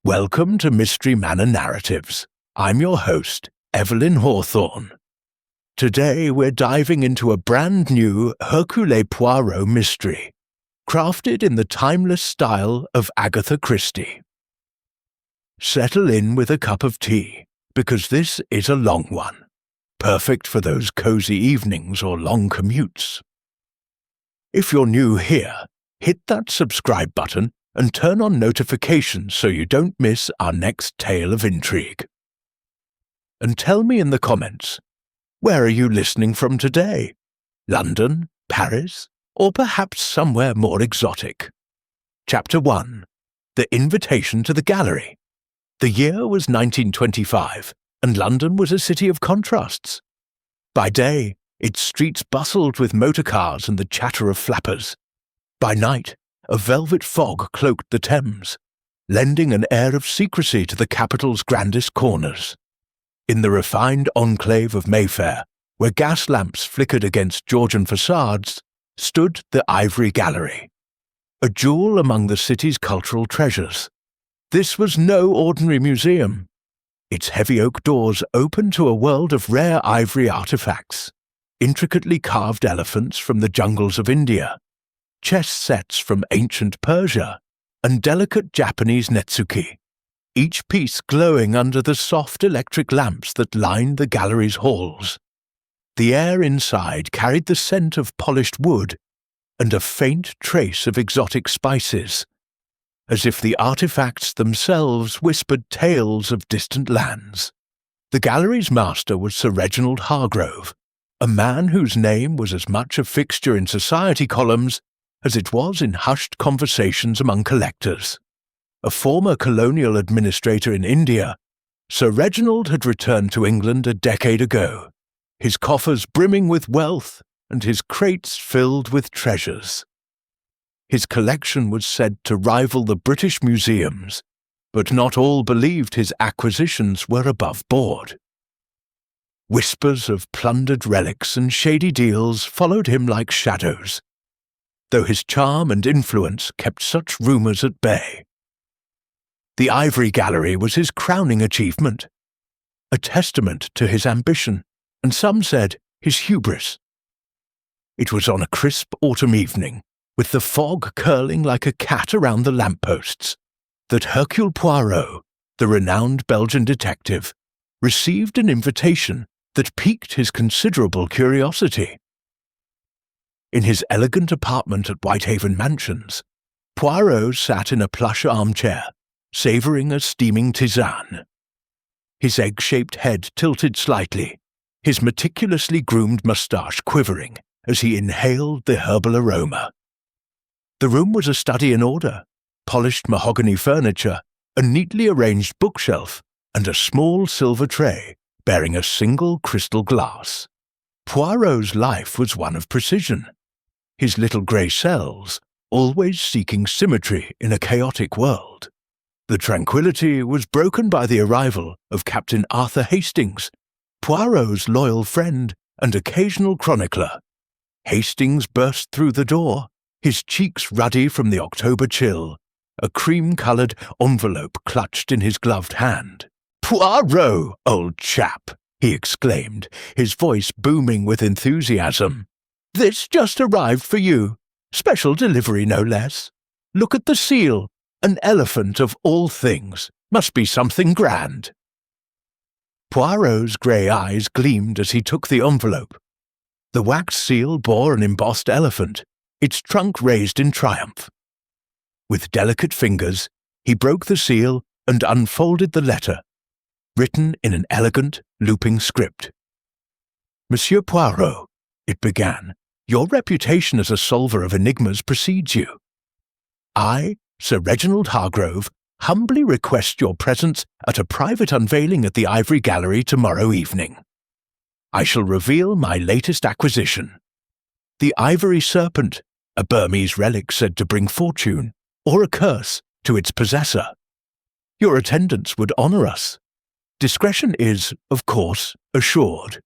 Welcome to Mystery Manor Narratives. I'm your host, Evelyn Hawthorne. Today we're diving into a brand new Hercule Poirot mystery, crafted in the timeless style of Agatha Christie. Settle in with a cup of tea, because this is a long one, perfect for those cozy evenings or long commutes. If you're new here, hit that subscribe button and turn on notifications so you don't miss our next tale of intrigue. And tell me in the comments, where are you listening from today? London, Paris, or perhaps somewhere more exotic? Chapter 1. The Invitation to the Gallery. The year was 1925, and London was a city of contrasts. By day, its streets bustled with motor cars and the chatter of flappers. By night, a velvet fog cloaked the Thames, lending an air of secrecy to the capital's grandest corners. In the refined enclave of Mayfair, where gas lamps flickered against Georgian facades, stood the Ivory Gallery, a jewel among the city's cultural treasures. This was no ordinary museum. Its heavy oak doors opened to a world of rare ivory artifacts, intricately carved elephants from the jungles of India, chess sets from ancient Persia, and delicate Japanese netsuke, each piece glowing under the soft electric lamps that lined the gallery's halls. The air inside carried the scent of polished wood and a faint trace of exotic spices, as if the artifacts themselves whispered tales of distant lands. The gallery's master was Sir Reginald Hargrove, a man whose name was as much a fixture in society columns as it was in hushed conversations among collectors. A former colonial administrator in India, Sir Reginald had returned to England a decade ago, his coffers brimming with wealth and his crates filled with treasures. His collection was said to rival the British museums, but not all believed his acquisitions were above board. Whispers of plundered relics and shady deals followed him like shadows, though his charm and influence kept such rumours at bay. The Ivory Gallery was his crowning achievement, a testament to his ambition, and some said his hubris. It was on a crisp autumn evening, with the fog curling like a cat around the lampposts, that Hercule Poirot, the renowned Belgian detective, received an invitation that piqued his considerable curiosity. In his elegant apartment at Whitehaven Mansions, Poirot sat in a plush armchair, savouring a steaming tisane. His egg-shaped head tilted slightly, his meticulously groomed moustache quivering as he inhaled the herbal aroma. The room was a study in order, polished mahogany furniture, a neatly arranged bookshelf, and a small silver tray bearing a single crystal glass. Poirot's life was one of precision, his little grey cells always seeking symmetry in a chaotic world. The tranquillity was broken by the arrival of Captain Arthur Hastings, Poirot's loyal friend and occasional chronicler. Hastings burst through the door, his cheeks ruddy from the October chill, a cream-coloured envelope clutched in his gloved hand. "Poirot, old chap!" he exclaimed, his voice booming with enthusiasm. "This just arrived for you. Special delivery, no less. Look at the seal. An elephant of all things. Must be something grand." Poirot's grey eyes gleamed as he took the envelope. The wax seal bore an embossed elephant, its trunk raised in triumph. With delicate fingers, he broke the seal and unfolded the letter, written in an elegant, looping script. "Monsieur Poirot," it began, "your reputation as a solver of enigmas precedes you. I, Sir Reginald Hargrove, humbly request your presence at a private unveiling at the Ivory Gallery tomorrow evening. I shall reveal my latest acquisition, the ivory serpent, a Burmese relic said to bring fortune, or a curse, to its possessor. Your attendance would honour us. Discretion is, of course, assured."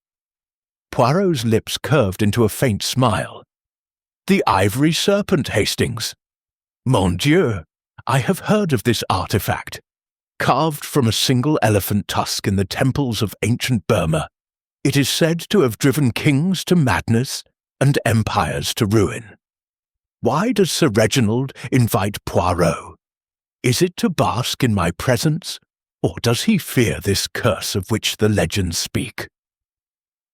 Poirot's lips curved into a faint smile. "The ivory serpent, Hastings. Mon Dieu, I have heard of this artifact. Carved from a single elephant tusk in the temples of ancient Burma, it is said to have driven kings to madness and empires to ruin. Why does Sir Reginald invite Poirot? Is it to bask in my presence, or does he fear this curse of which the legends speak?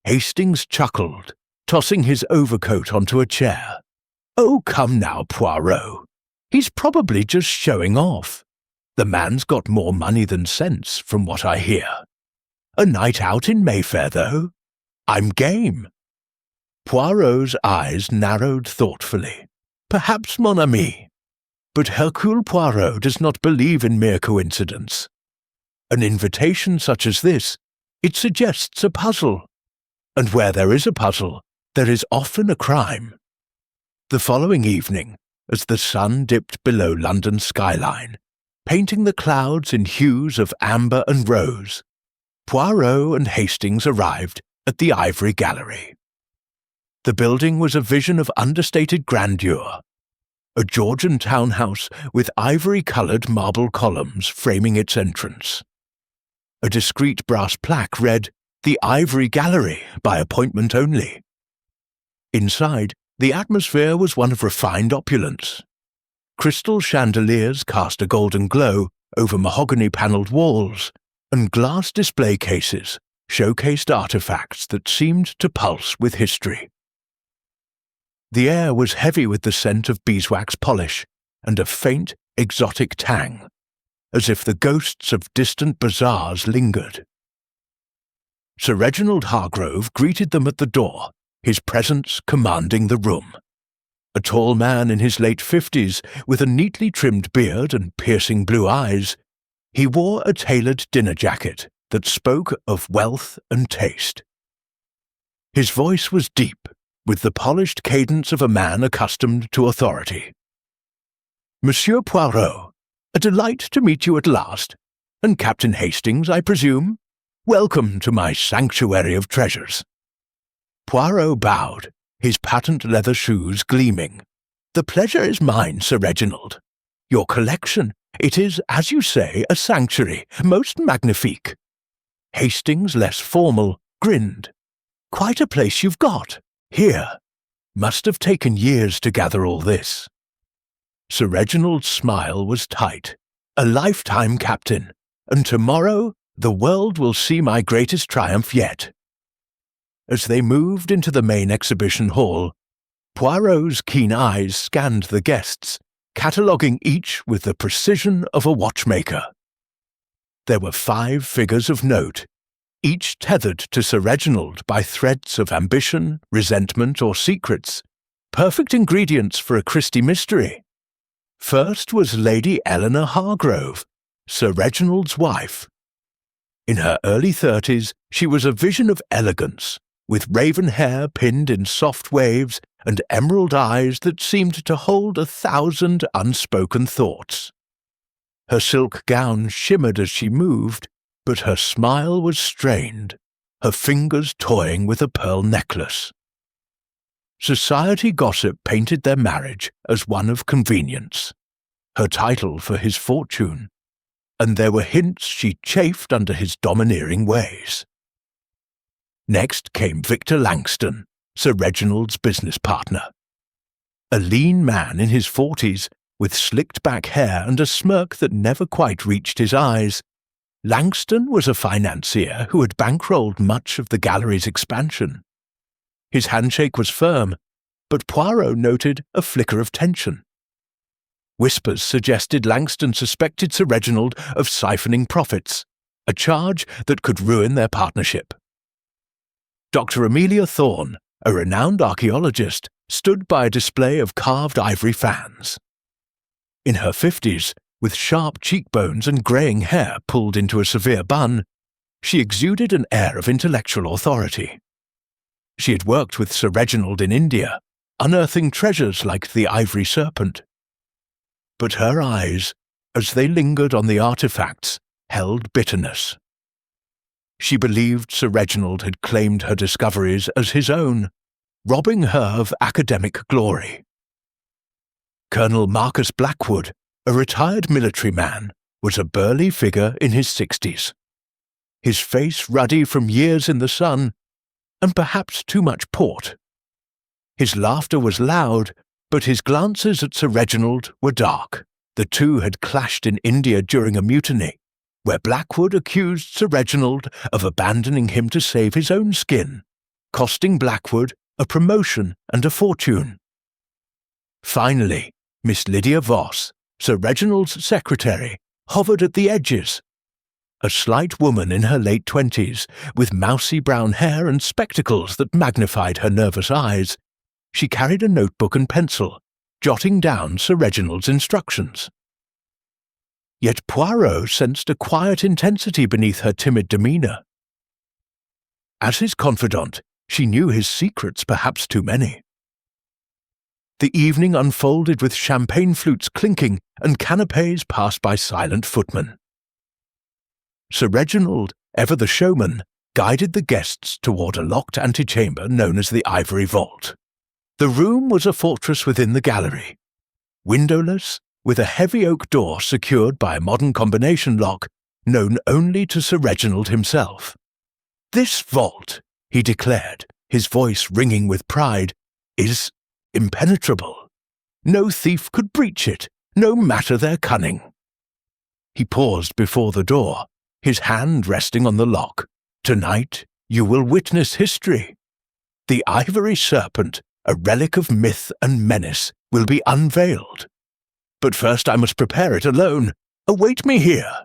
Hastings chuckled, tossing his overcoat onto a chair. Oh, come now, Poirot. He's probably just showing off. The man's got more money than sense, from what I hear. A night out in Mayfair, though? I'm game. Poirot's eyes narrowed thoughtfully. Perhaps, mon ami. But Hercule Poirot does not believe in mere coincidence. An invitation such as this, it suggests a puzzle. And where there is a puzzle, there is often a crime. The following evening, as the sun dipped below London's skyline, painting the clouds in hues of amber and rose, Poirot and Hastings arrived at the Ivory Gallery. The building was a vision of understated grandeur, a Georgian townhouse with ivory-coloured marble columns framing its entrance. A discreet brass plaque read, "The Ivory Gallery, by appointment only." Inside, the atmosphere was one of refined opulence. Crystal chandeliers cast a golden glow over mahogany-panelled walls, and glass display cases showcased artifacts that seemed to pulse with history. The air was heavy with the scent of beeswax polish and a faint, exotic tang, as if the ghosts of distant bazaars lingered. Sir Reginald Hargrove greeted them at the door, his presence commanding the room. A tall man in his late 50s, with a neatly trimmed beard and piercing blue eyes, he wore a tailored dinner jacket that spoke of wealth and taste. His voice was deep, with the polished cadence of a man accustomed to authority. "Monsieur Poirot, a delight to meet you at last, and Captain Hastings, I presume? Welcome to my sanctuary of treasures." Poirot bowed, his patent leather shoes gleaming. "The pleasure is mine, Sir Reginald. Your collection, it is, as you say, a sanctuary, most magnifique." Hastings, less formal, grinned. "Quite a place you've got. Here. Must have taken years to gather all this." Sir Reginald's smile was tight. "A lifetime, Captain, and tomorrow the world will see my greatest triumph yet." As they moved into the main exhibition hall, Poirot's keen eyes scanned the guests, cataloguing each with the precision of a watchmaker. There were 5 figures of note, each tethered to Sir Reginald by threads of ambition, resentment, or secrets, perfect ingredients for a Christie mystery. First was Lady Eleanor Hargrove, Sir Reginald's wife. In her early 30s, she was a vision of elegance, with raven hair pinned in soft waves and emerald eyes that seemed to hold 1,000 unspoken thoughts. Her silk gown shimmered as she moved, but her smile was strained, her fingers toying with a pearl necklace. Society gossip painted their marriage as one of convenience, her title for his fortune, and there were hints she chafed under his domineering ways. Next came Victor Langston, Sir Reginald's business partner. A lean man in his 40s, with slicked-back hair and a smirk that never quite reached his eyes, Langston was a financier who had bankrolled much of the gallery's expansion. His handshake was firm, but Poirot noted a flicker of tension. Whispers suggested Langston suspected Sir Reginald of siphoning profits, a charge that could ruin their partnership. Dr. Amelia Thorne, a renowned archaeologist, stood by a display of carved ivory fans. In her 50s, with sharp cheekbones and greying hair pulled into a severe bun, she exuded an air of intellectual authority. She had worked with Sir Reginald in India, unearthing treasures like the ivory serpent. But her eyes, as they lingered on the artifacts, held bitterness. She believed Sir Reginald had claimed her discoveries as his own, robbing her of academic glory. Colonel Marcus Blackwood, a retired military man, was a burly figure in his 60s. His face ruddy from years in the sun, and perhaps too much port. His laughter was loud, but his glances at Sir Reginald were dark. The two had clashed in India during a mutiny, where Blackwood accused Sir Reginald of abandoning him to save his own skin, costing Blackwood a promotion and a fortune. Finally, Miss Lydia Voss, Sir Reginald's secretary, hovered at the edges. A slight woman in her late 20s, with mousy brown hair and spectacles that magnified her nervous eyes, she carried a notebook and pencil, jotting down Sir Reginald's instructions. Yet Poirot sensed a quiet intensity beneath her timid demeanour. As his confidant, she knew his secrets perhaps too many. The evening unfolded with champagne flutes clinking and canapés passed by silent footmen. Sir Reginald, ever the showman, guided the guests toward a locked antechamber known as the Ivory Vault. The room was a fortress within the gallery, windowless, with a heavy oak door secured by a modern combination lock known only to Sir Reginald himself. "This vault," he declared, his voice ringing with pride, "is impenetrable. No thief could breach it, no matter their cunning." He paused before the door, his hand resting on the lock. "Tonight you will witness history. The ivory serpent, a relic of myth and menace, will be unveiled. But first I must prepare it alone. Await me here."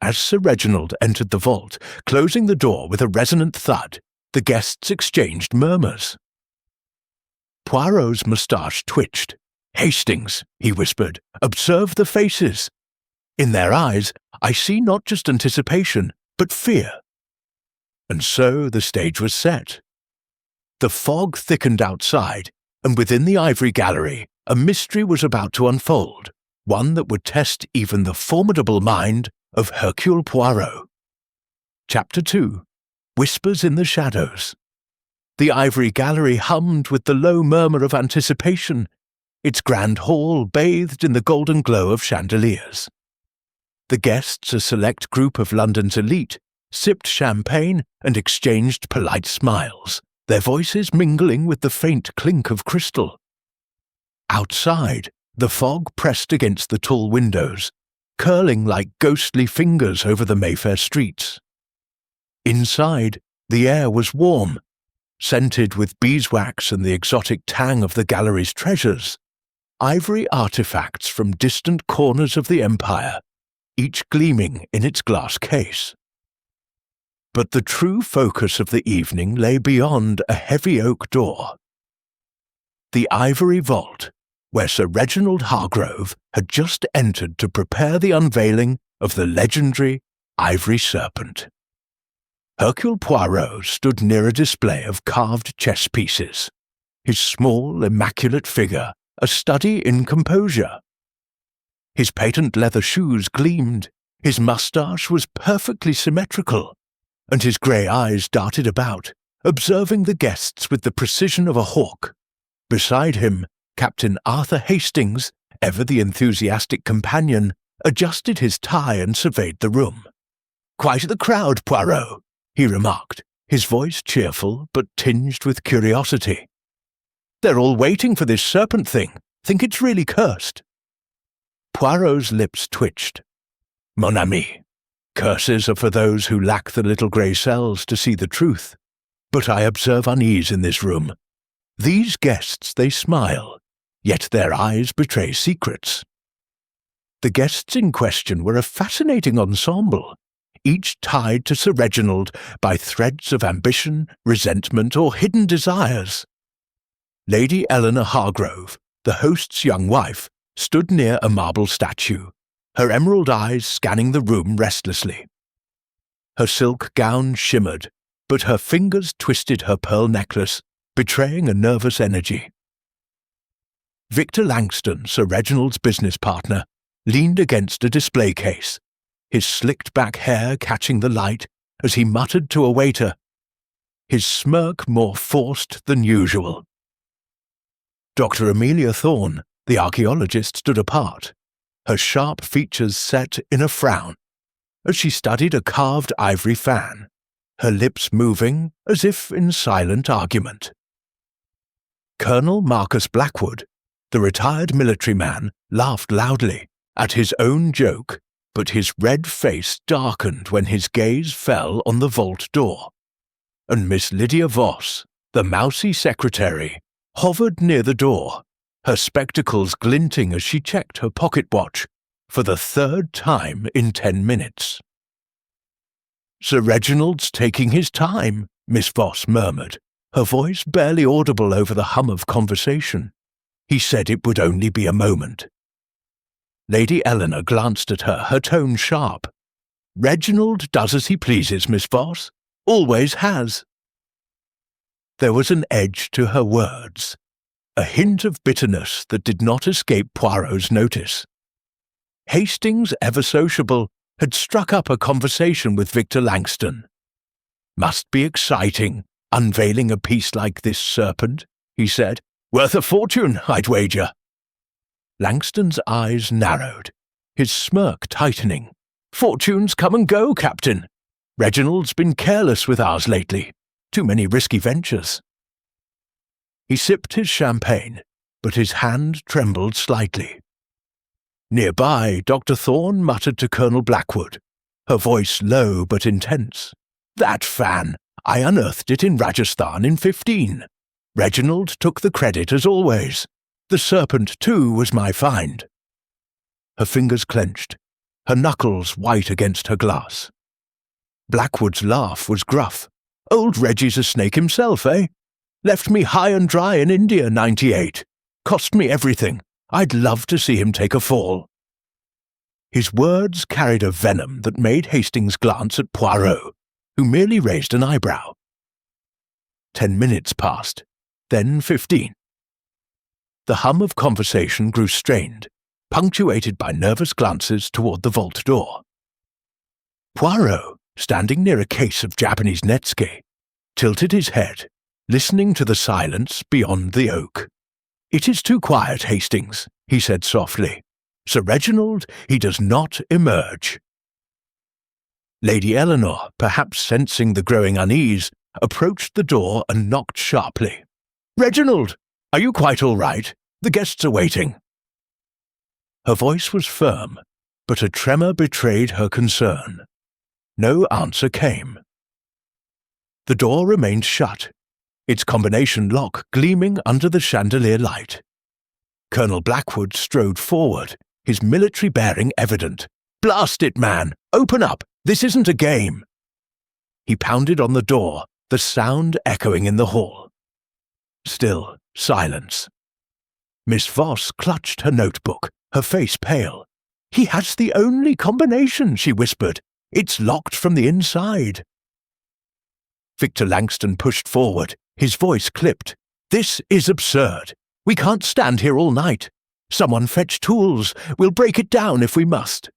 As Sir Reginald entered the vault, closing the door with a resonant thud, the guests exchanged murmurs. Poirot's moustache twitched. "Hastings," he whispered, "observe the faces. In their eyes, I see not just anticipation, but fear." And so the stage was set. The fog thickened outside, and within the Ivory Gallery, a mystery was about to unfold, one that would test even the formidable mind of Hercule Poirot. Chapter 2. Whispers in the Shadows. The Ivory Gallery hummed with the low murmur of anticipation, its grand hall bathed in the golden glow of chandeliers. The guests, a select group of London's elite, sipped champagne and exchanged polite smiles, their voices mingling with the faint clink of crystal. Outside, the fog pressed against the tall windows, curling like ghostly fingers over the Mayfair streets. Inside, the air was warm, scented with beeswax and the exotic tang of the gallery's treasures, ivory artifacts from distant corners of the empire, each gleaming in its glass case. But the true focus of the evening lay beyond a heavy oak door. The Ivory Vault, where Sir Reginald Hargrove had just entered to prepare the unveiling of the legendary Ivory Serpent. Hercule Poirot stood near a display of carved chess pieces, his small, immaculate figure a study in composure. His patent leather shoes gleamed, his moustache was perfectly symmetrical, and his grey eyes darted about, observing the guests with the precision of a hawk. Beside him, Captain Arthur Hastings, ever the enthusiastic companion, adjusted his tie and surveyed the room. "Quite the crowd, Poirot," he remarked, his voice cheerful but tinged with curiosity. "They're all waiting for this serpent thing. Think it's really cursed." Poirot's lips twitched. "Mon ami, curses are for those who lack the little grey cells to see the truth. But I observe unease in this room. These guests, they smile, yet their eyes betray secrets." The guests in question were a fascinating ensemble, each tied to Sir Reginald by threads of ambition, resentment, or hidden desires. Lady Eleanor Hargrove, the host's young wife, stood near a marble statue, her emerald eyes scanning the room restlessly. Her silk gown shimmered, but her fingers twisted her pearl necklace, betraying a nervous energy. Victor Langston, Sir Reginald's business partner, leaned against a display case, his slicked-back hair catching the light as he muttered to a waiter, his smirk more forced than usual. Dr. Amelia Thorne, the archaeologist, stood apart. her sharp features set in a frown, as she studied a carved ivory fan, her lips moving as if in silent argument. Colonel Marcus Blackwood, the retired military man, laughed loudly at his own joke, but his red face darkened when his gaze fell on the vault door, and Miss Lydia Voss, the mousy secretary, hovered near the door, her spectacles glinting as she checked her pocket watch for the third time in 10 minutes. "Sir Reginald's taking his time," Miss Voss murmured, her voice barely audible over the hum of conversation. "He said it would only be a moment." Lady Eleanor glanced at her, her tone sharp. "Reginald does as he pleases, Miss Voss. Always has." There was an edge to her words, a hint of bitterness that did not escape Poirot's notice. Hastings, ever sociable, had struck up a conversation with Victor Langston. "Must be exciting, unveiling a piece like this serpent," he said. "Worth a fortune, I'd wager." Langston's eyes narrowed, his smirk tightening. "Fortunes come and go, Captain. Reginald's been careless with ours lately. Too many risky ventures." He sipped his champagne, but his hand trembled slightly. Nearby, Dr. Thorne muttered to Colonel Blackwood, her voice low but intense. "That fan! I unearthed it in Rajasthan in 15. Reginald took the credit as always. The serpent, too, was my find." Her fingers clenched, her knuckles white against her glass. Blackwood's laugh was gruff. "Old Reggie's a snake himself, eh? Left me high and dry in India, 98. Cost me everything. I'd love to see him take a fall." His words carried a venom that made Hastings glance at Poirot, who merely raised an eyebrow. 10 minutes passed, then 15. The hum of conversation grew strained, punctuated by nervous glances toward the vault door. Poirot, standing near a case of Japanese netsuke, tilted his head, listening to the silence beyond the oak. "It is too quiet, Hastings," he said softly. "Sir Reginald, he does not emerge." Lady Eleanor, perhaps sensing the growing unease, approached the door and knocked sharply. "Reginald, are you quite all right? The guests are waiting." Her voice was firm, but a tremor betrayed her concern. No answer came. The door remained shut, its combination lock gleaming under the chandelier light. Colonel Blackwood strode forward, his military bearing evident. "Blast it, man! Open up! This isn't a game!" He pounded on the door, the sound echoing in the hall. Still silence. Miss Voss clutched her notebook, her face pale. "He has the only combination," she whispered. "It's locked from the inside." Victor Langston pushed forward, his voice clipped. "This is absurd. We can't stand here all night. Someone fetch tools. We'll break it down if we must."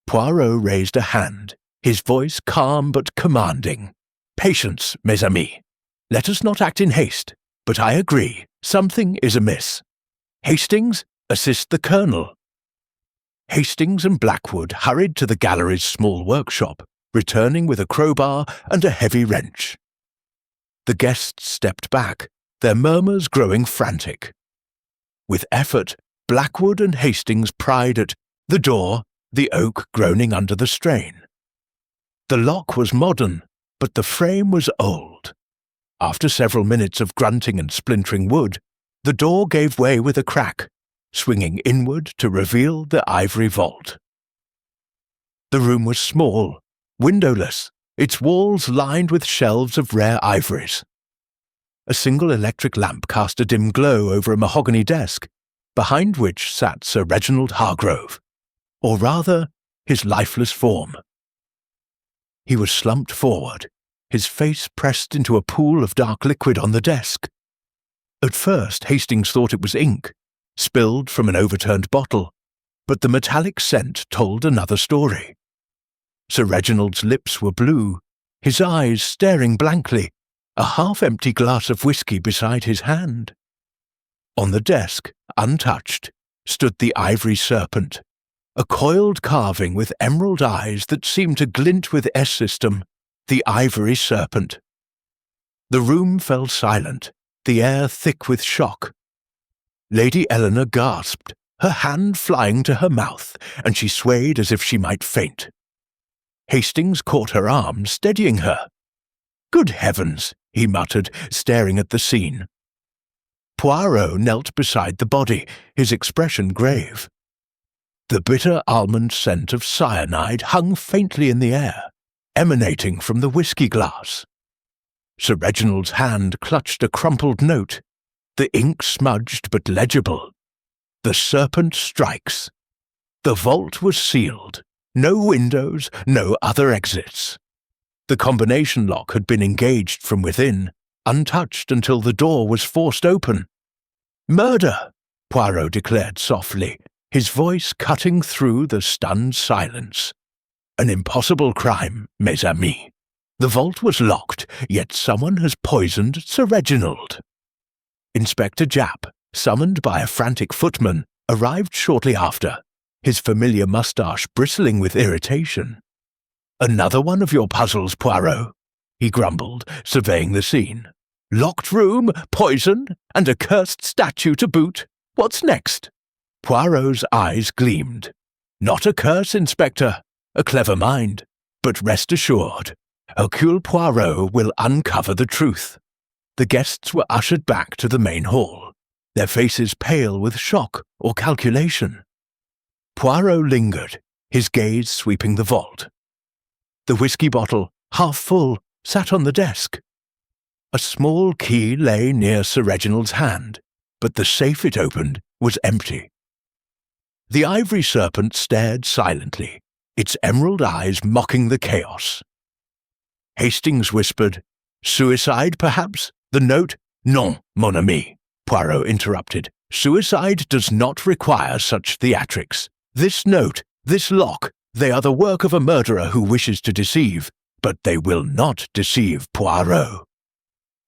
Poirot raised a hand, his voice calm but commanding. "Patience, mes amis. Let us not act in haste, but I agree, something is amiss. Hastings, assist the Colonel." Hastings and Blackwood hurried to the gallery's small workshop, returning with a crowbar and a heavy wrench. The guests stepped back, their murmurs growing frantic. With effort, Blackwood and Hastings pried at the door, the oak groaning under the strain. The lock was modern, but the frame was old. After several minutes of grunting and splintering wood, the door gave way with a crack, swinging inward to reveal the ivory vault. The room was small, windowless, its walls lined with shelves of rare ivories. A single electric lamp cast a dim glow over a mahogany desk, behind which sat Sir Reginald Hargrove, or rather, his lifeless form. He was slumped forward, his face pressed into a pool of dark liquid on the desk. At first, Hastings thought it was ink, spilled from an overturned bottle, but the metallic scent told another story. Sir Reginald's lips were blue, his eyes staring blankly, a half-empty glass of whisky beside his hand. On the desk, untouched, stood the ivory serpent, a coiled carving with emerald eyes that seemed to glint with S-system, the ivory serpent. The room fell silent, the air thick with shock. Lady Eleanor gasped, her hand flying to her mouth, and she swayed as if she might faint. Hastings caught her arm, steadying her. "Good heavens," he muttered, staring at the scene. Poirot knelt beside the body, his expression grave. The bitter almond scent of cyanide hung faintly in the air, emanating from the whiskey glass. Sir Reginald's hand clutched a crumpled note, the ink smudged but legible. "The serpent strikes." The vault was sealed. No windows, no other exits. The combination lock had been engaged from within, untouched until the door was forced open. "Murder," Poirot declared softly, his voice cutting through the stunned silence. "An impossible crime, mes amis. The vault was locked, yet someone has poisoned Sir Reginald." Inspector Japp, summoned by a frantic footman, arrived shortly after, his familiar moustache bristling with irritation. "Another one of your puzzles, Poirot," he grumbled, surveying the scene. "Locked room, poison, and a cursed statue to boot. What's next?" Poirot's eyes gleamed. "Not a curse, Inspector. A clever mind. But rest assured, Hercule Poirot will uncover the truth." The guests were ushered back to the main hall, their faces pale with shock or calculation. Poirot lingered, his gaze sweeping the vault. The whiskey bottle, half full, sat on the desk. A small key lay near Sir Reginald's hand, but the safe it opened was empty. The ivory serpent stared silently, its emerald eyes mocking the chaos. Hastings whispered, "Suicide, perhaps? The note—" "Non, mon ami," Poirot interrupted. "Suicide does not require such theatrics. This note, this lock, they are the work of a murderer who wishes to deceive, but they will not deceive Poirot."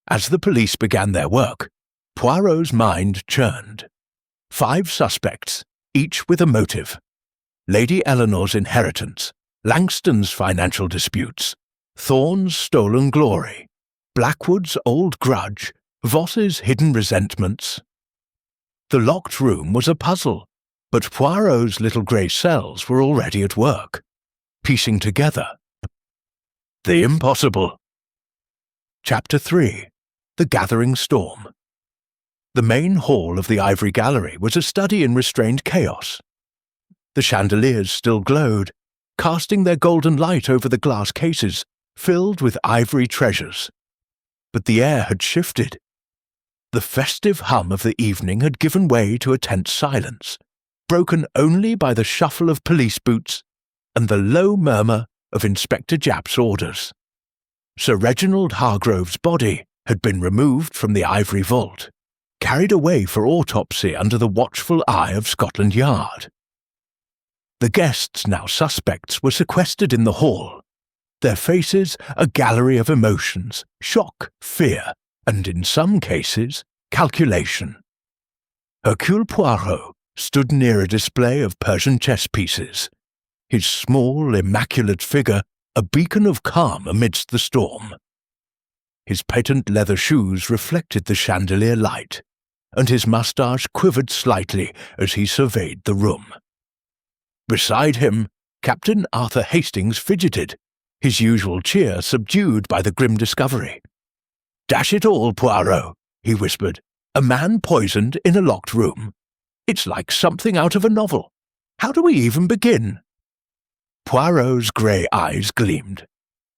As the police began their work, Poirot's mind churned. 5 suspects, each with a motive. Lady Eleanor's inheritance, Langston's financial disputes, Thorne's stolen glory, Blackwood's old grudge, Voss's hidden resentments. The locked room was a puzzle, but Poirot's little grey cells were already at work, piecing together the impossible. Chapter 3. The Gathering Storm. The main hall of the Ivory Gallery was a study in restrained chaos. The chandeliers still glowed, casting their golden light over the glass cases, filled with ivory treasures. But the air had shifted. The festive hum of the evening had given way to a tense silence, broken only by the shuffle of police boots and the low murmur of Inspector Japp's orders. Sir Reginald Hargrove's body had been removed from the ivory vault, carried away for autopsy under the watchful eye of Scotland Yard. The guests, now suspects, were sequestered in the hall, their faces a gallery of emotions, shock, fear, and in some cases, calculation. Hercule Poirot stood near a display of Persian chess pieces, his small, immaculate figure a beacon of calm amidst the storm. His patent leather shoes reflected the chandelier light, and his moustache quivered slightly as he surveyed the room. Beside him, Captain Arthur Hastings fidgeted, his usual cheer subdued by the grim discovery. "Dash it all, Poirot," he whispered. "A man poisoned in a locked room. It's like something out of a novel. How do we even begin?" Poirot's grey eyes gleamed.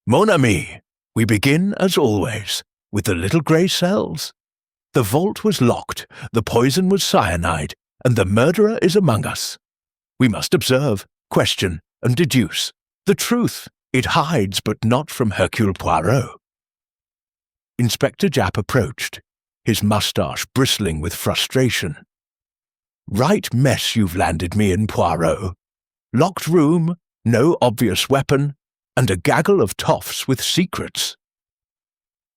"Mon ami, we begin, as always, with the little grey cells. The vault was locked, the poison was cyanide, and the murderer is among us. We must observe, question, and deduce. The truth, it hides, but not from Hercule Poirot." Inspector Japp approached, his moustache bristling with frustration. "Right mess you've landed me in, Poirot. Locked room, no obvious weapon, and a gaggle of toffs with secrets.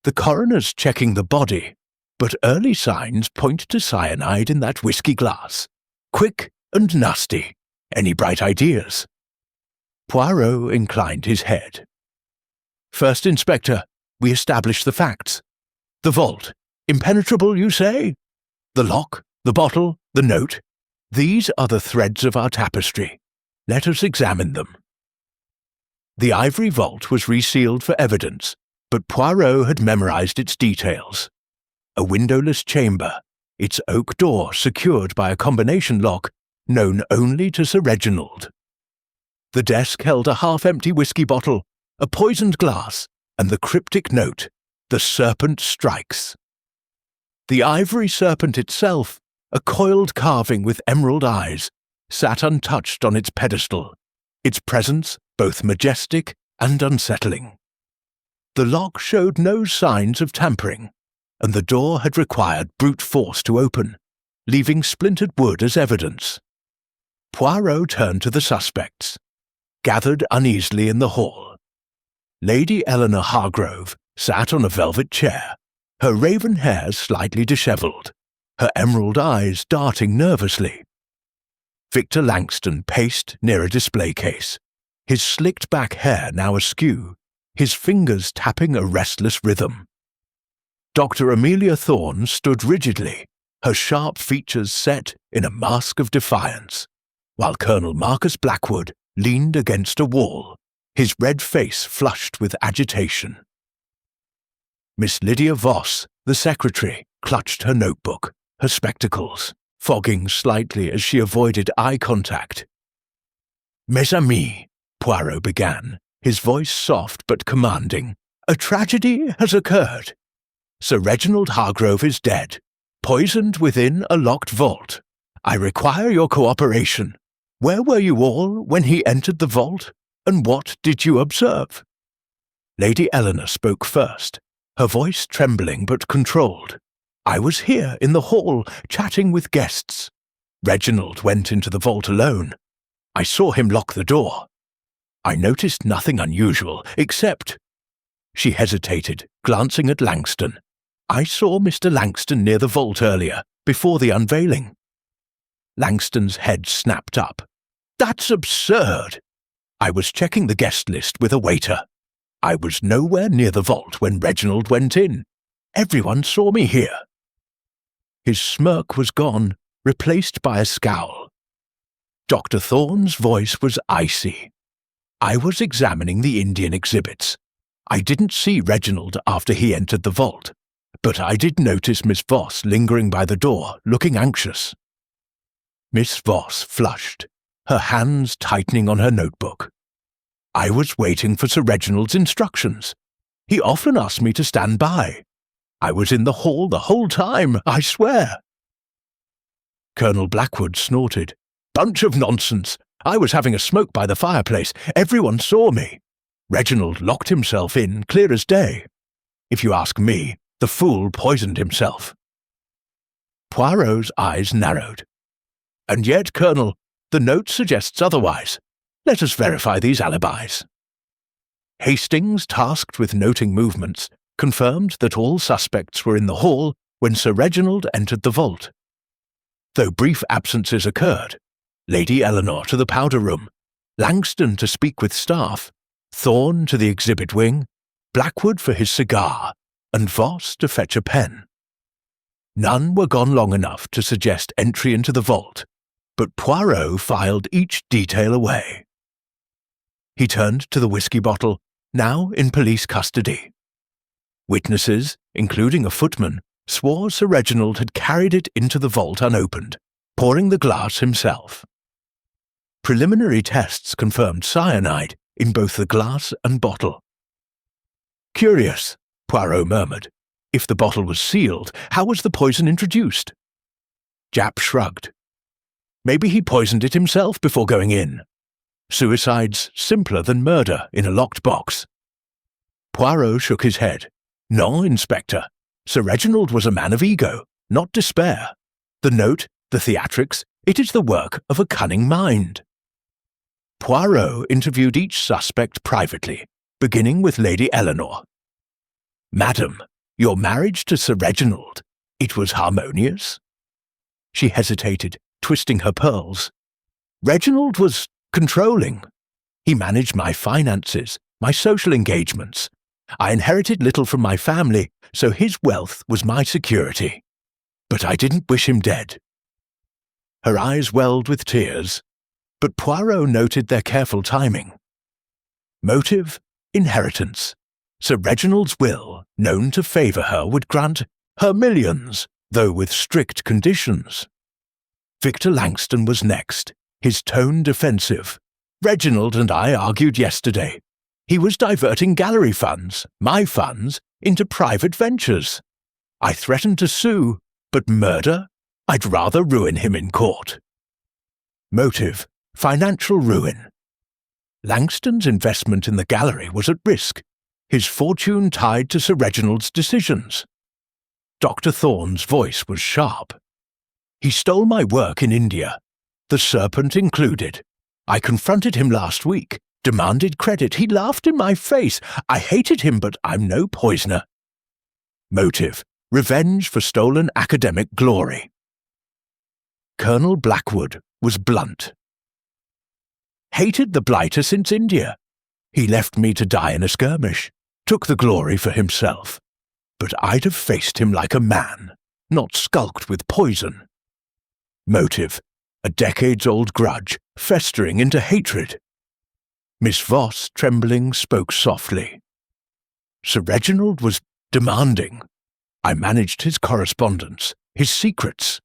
The coroner's checking the body, but early signs point to cyanide in that whiskey glass. Quick and nasty. Any bright ideas?" Poirot inclined his head. "First, Inspector, we establish the facts. The vault. Impenetrable, you say? The lock, the bottle, the note. These are the threads of our tapestry. Let us examine them." The ivory vault was resealed for evidence, but Poirot had memorized its details. A windowless chamber, its oak door secured by a combination lock known only to Sir Reginald. The desk held a half-empty whiskey bottle, a poisoned glass, and the cryptic note, "The serpent strikes." The ivory serpent itself, a coiled carving with emerald eyes, sat untouched on its pedestal, its presence both majestic and unsettling. The lock showed no signs of tampering, and the door had required brute force to open, leaving splintered wood as evidence. Poirot turned to the suspects, gathered uneasily in the hall. Lady Eleanor Hargrove sat on a velvet chair, her raven hair slightly dishevelled, her emerald eyes darting nervously. Victor Langston paced near a display case, his slicked-back hair now askew, his fingers tapping a restless rhythm. Dr. Amelia Thorne stood rigidly, her sharp features set in a mask of defiance, while Colonel Marcus Blackwood leaned against a wall, his red face flushed with agitation. Miss Lydia Voss, the secretary, clutched her notebook, her spectacles, fogging slightly as she avoided eye contact. "Mes amis," Poirot began, his voice soft but commanding, "a tragedy has occurred. Sir Reginald Hargrove is dead, poisoned within a locked vault. I require your cooperation. Where were you all when he entered the vault, and what did you observe?" Lady Eleanor spoke first, her voice trembling but controlled. "I was here in the hall, chatting with guests. Reginald went into the vault alone. I saw him lock the door. I noticed nothing unusual, except—" She hesitated, glancing at Langston. "I saw Mr. Langston near the vault earlier, before the unveiling." Langston's head snapped up. "That's absurd! I was checking the guest list with a waiter. I was nowhere near the vault when Reginald went in. Everyone saw me here." His smirk was gone, replaced by a scowl. Dr. Thorne's voice was icy. "I was examining the Indian exhibits. I didn't see Reginald after he entered the vault, but I did notice Miss Voss lingering by the door, looking anxious." Miss Voss flushed, her hands tightening on her notebook. "I was waiting for Sir Reginald's instructions. He often asked me to stand by. I was in the hall the whole time, I swear." Colonel Blackwood snorted. "Bunch of nonsense. I was having a smoke by the fireplace. Everyone saw me. Reginald locked himself in, clear as day. If you ask me, the fool poisoned himself." Poirot's eyes narrowed. "And yet, Colonel, the note suggests otherwise. Let us verify these alibis." Hastings, tasked with noting movements, confirmed that all suspects were in the hall when Sir Reginald entered the vault. Though brief absences occurred, Lady Eleanor to the powder room, Langston to speak with staff, Thorne to the exhibit wing, Blackwood for his cigar, and Voss to fetch a pen. None were gone long enough to suggest entry into the vault, but Poirot filed each detail away. He turned to the whiskey bottle, now in police custody. Witnesses, including a footman, swore Sir Reginald had carried it into the vault unopened, pouring the glass himself. Preliminary tests confirmed cyanide in both the glass and bottle. "Curious," Poirot murmured. "If the bottle was sealed, how was the poison introduced?" Japp shrugged. "Maybe he poisoned it himself before going in. Suicide's simpler than murder in a locked box." Poirot shook his head. "No, Inspector. Sir Reginald was a man of ego, not despair. The note, the theatrics, it is the work of a cunning mind." Poirot interviewed each suspect privately, beginning with Lady Eleanor. "Madam, your marriage to Sir Reginald, it was harmonious?" She hesitated, twisting her pearls. Reginald was controlling. He managed my finances, my social engagements. I inherited little from my family, so his wealth was my security. But I didn't wish him dead. Her eyes welled with tears, but Poirot noted their careful timing. Motive, inheritance. Sir Reginald's will, known to favour her, would grant her millions, though with strict conditions. Victor Langston was next, his tone defensive. Reginald and I argued yesterday. He was diverting gallery funds, my funds, into private ventures. I threatened to sue, but murder? I'd rather ruin him in court. Motive, financial ruin. Langston's investment in the gallery was at risk, his fortune tied to Sir Reginald's decisions. Dr. Thorne's voice was sharp. He stole my work in India, the serpent included. I confronted him last week, demanded credit. He laughed in my face. I hated him, but I'm no poisoner. Motive, revenge for stolen academic glory. Colonel Blackwood was blunt. Hated the blighter since India. He left me to die in a skirmish, took the glory for himself. But I'd have faced him like a man, not skulked with poison. Motive, a decades-old grudge, festering into hatred. Miss Voss, trembling, spoke softly. Sir Reginald was demanding. I managed his correspondence, his secrets.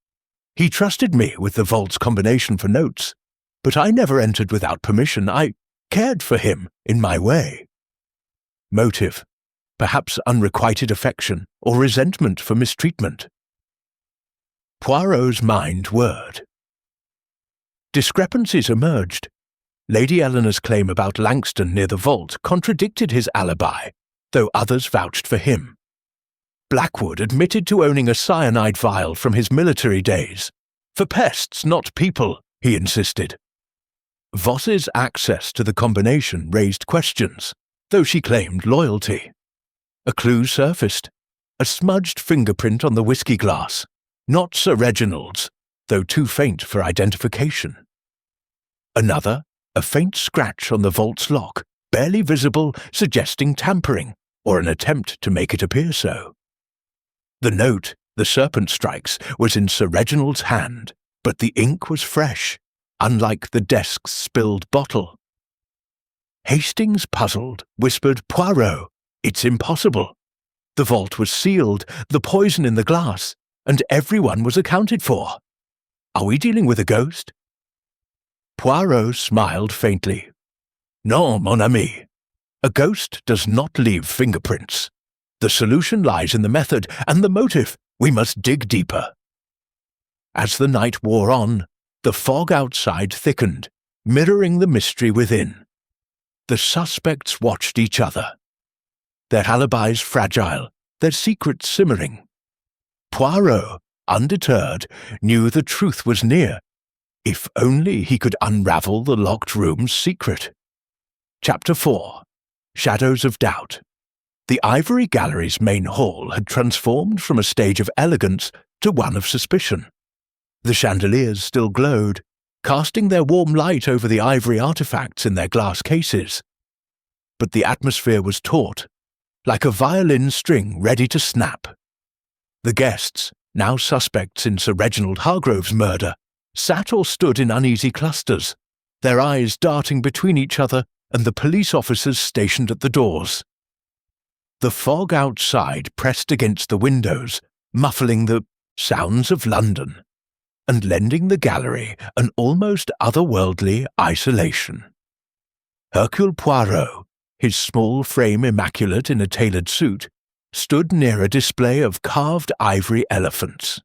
He trusted me with the vault's combination for notes, but I never entered without permission. I cared for him in my way. Motive, perhaps unrequited affection or resentment for mistreatment. Poirot's mind whirred. Discrepancies emerged. Lady Eleanor's claim about Langston near the vault contradicted his alibi, though others vouched for him. Blackwood admitted to owning a cyanide vial from his military days. For pests, not people, he insisted. Voss's access to the combination raised questions, though she claimed loyalty. A clue surfaced, a smudged fingerprint on the whiskey glass, not Sir Reginald's, though too faint for identification. Another, a faint scratch on the vault's lock, barely visible, suggesting tampering, or an attempt to make it appear so. The note, the serpent strikes, was in Sir Reginald's hand, but the ink was fresh, unlike the desk's spilled bottle. Hastings, puzzled, whispered, "Poirot, it's impossible. The vault was sealed, the poison in the glass, and everyone was accounted for. Are we dealing with a ghost?" Poirot smiled faintly. "Non, mon ami. A ghost does not leave fingerprints. The solution lies in the method and the motive. We must dig deeper." As the night wore on, the fog outside thickened, mirroring the mystery within. The suspects watched each other, their alibis fragile, their secrets simmering. Poirot, undeterred, knew the truth was near. If only he could unravel the locked room's secret. Chapter 4. Shadows of Doubt. The Ivory Gallery's main hall had transformed from a stage of elegance to one of suspicion. The chandeliers still glowed, casting their warm light over the ivory artifacts in their glass cases. But the atmosphere was taut, like a violin string ready to snap. The guests, now suspects in Sir Reginald Hargrove's murder, sat or stood in uneasy clusters, their eyes darting between each other and the police officers stationed at the doors. The fog outside pressed against the windows, muffling the sounds of London, and lending the gallery an almost otherworldly isolation. Hercule Poirot, his small frame immaculate in a tailored suit, stood near a display of carved ivory elephants,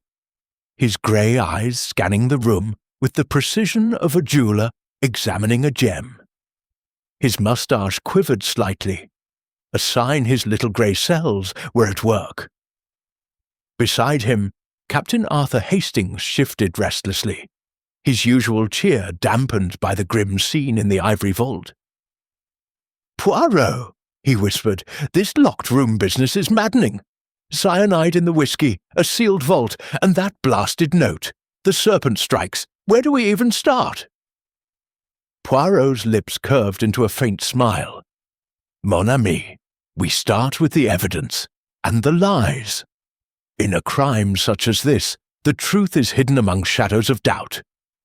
his grey eyes scanning the room with the precision of a jeweller examining a gem. His moustache quivered slightly, a sign his little grey cells were at work. Beside him, Captain Arthur Hastings shifted restlessly, his usual cheer dampened by the grim scene in the ivory vault. "Poirot," he whispered, "this locked room business is maddening. Cyanide in the whiskey, a sealed vault, and that blasted note. The serpent strikes. Where do we even start?" Poirot's lips curved into a faint smile. Mon ami, we start with the evidence and the lies. In a crime such as this, the truth is hidden among shadows of doubt.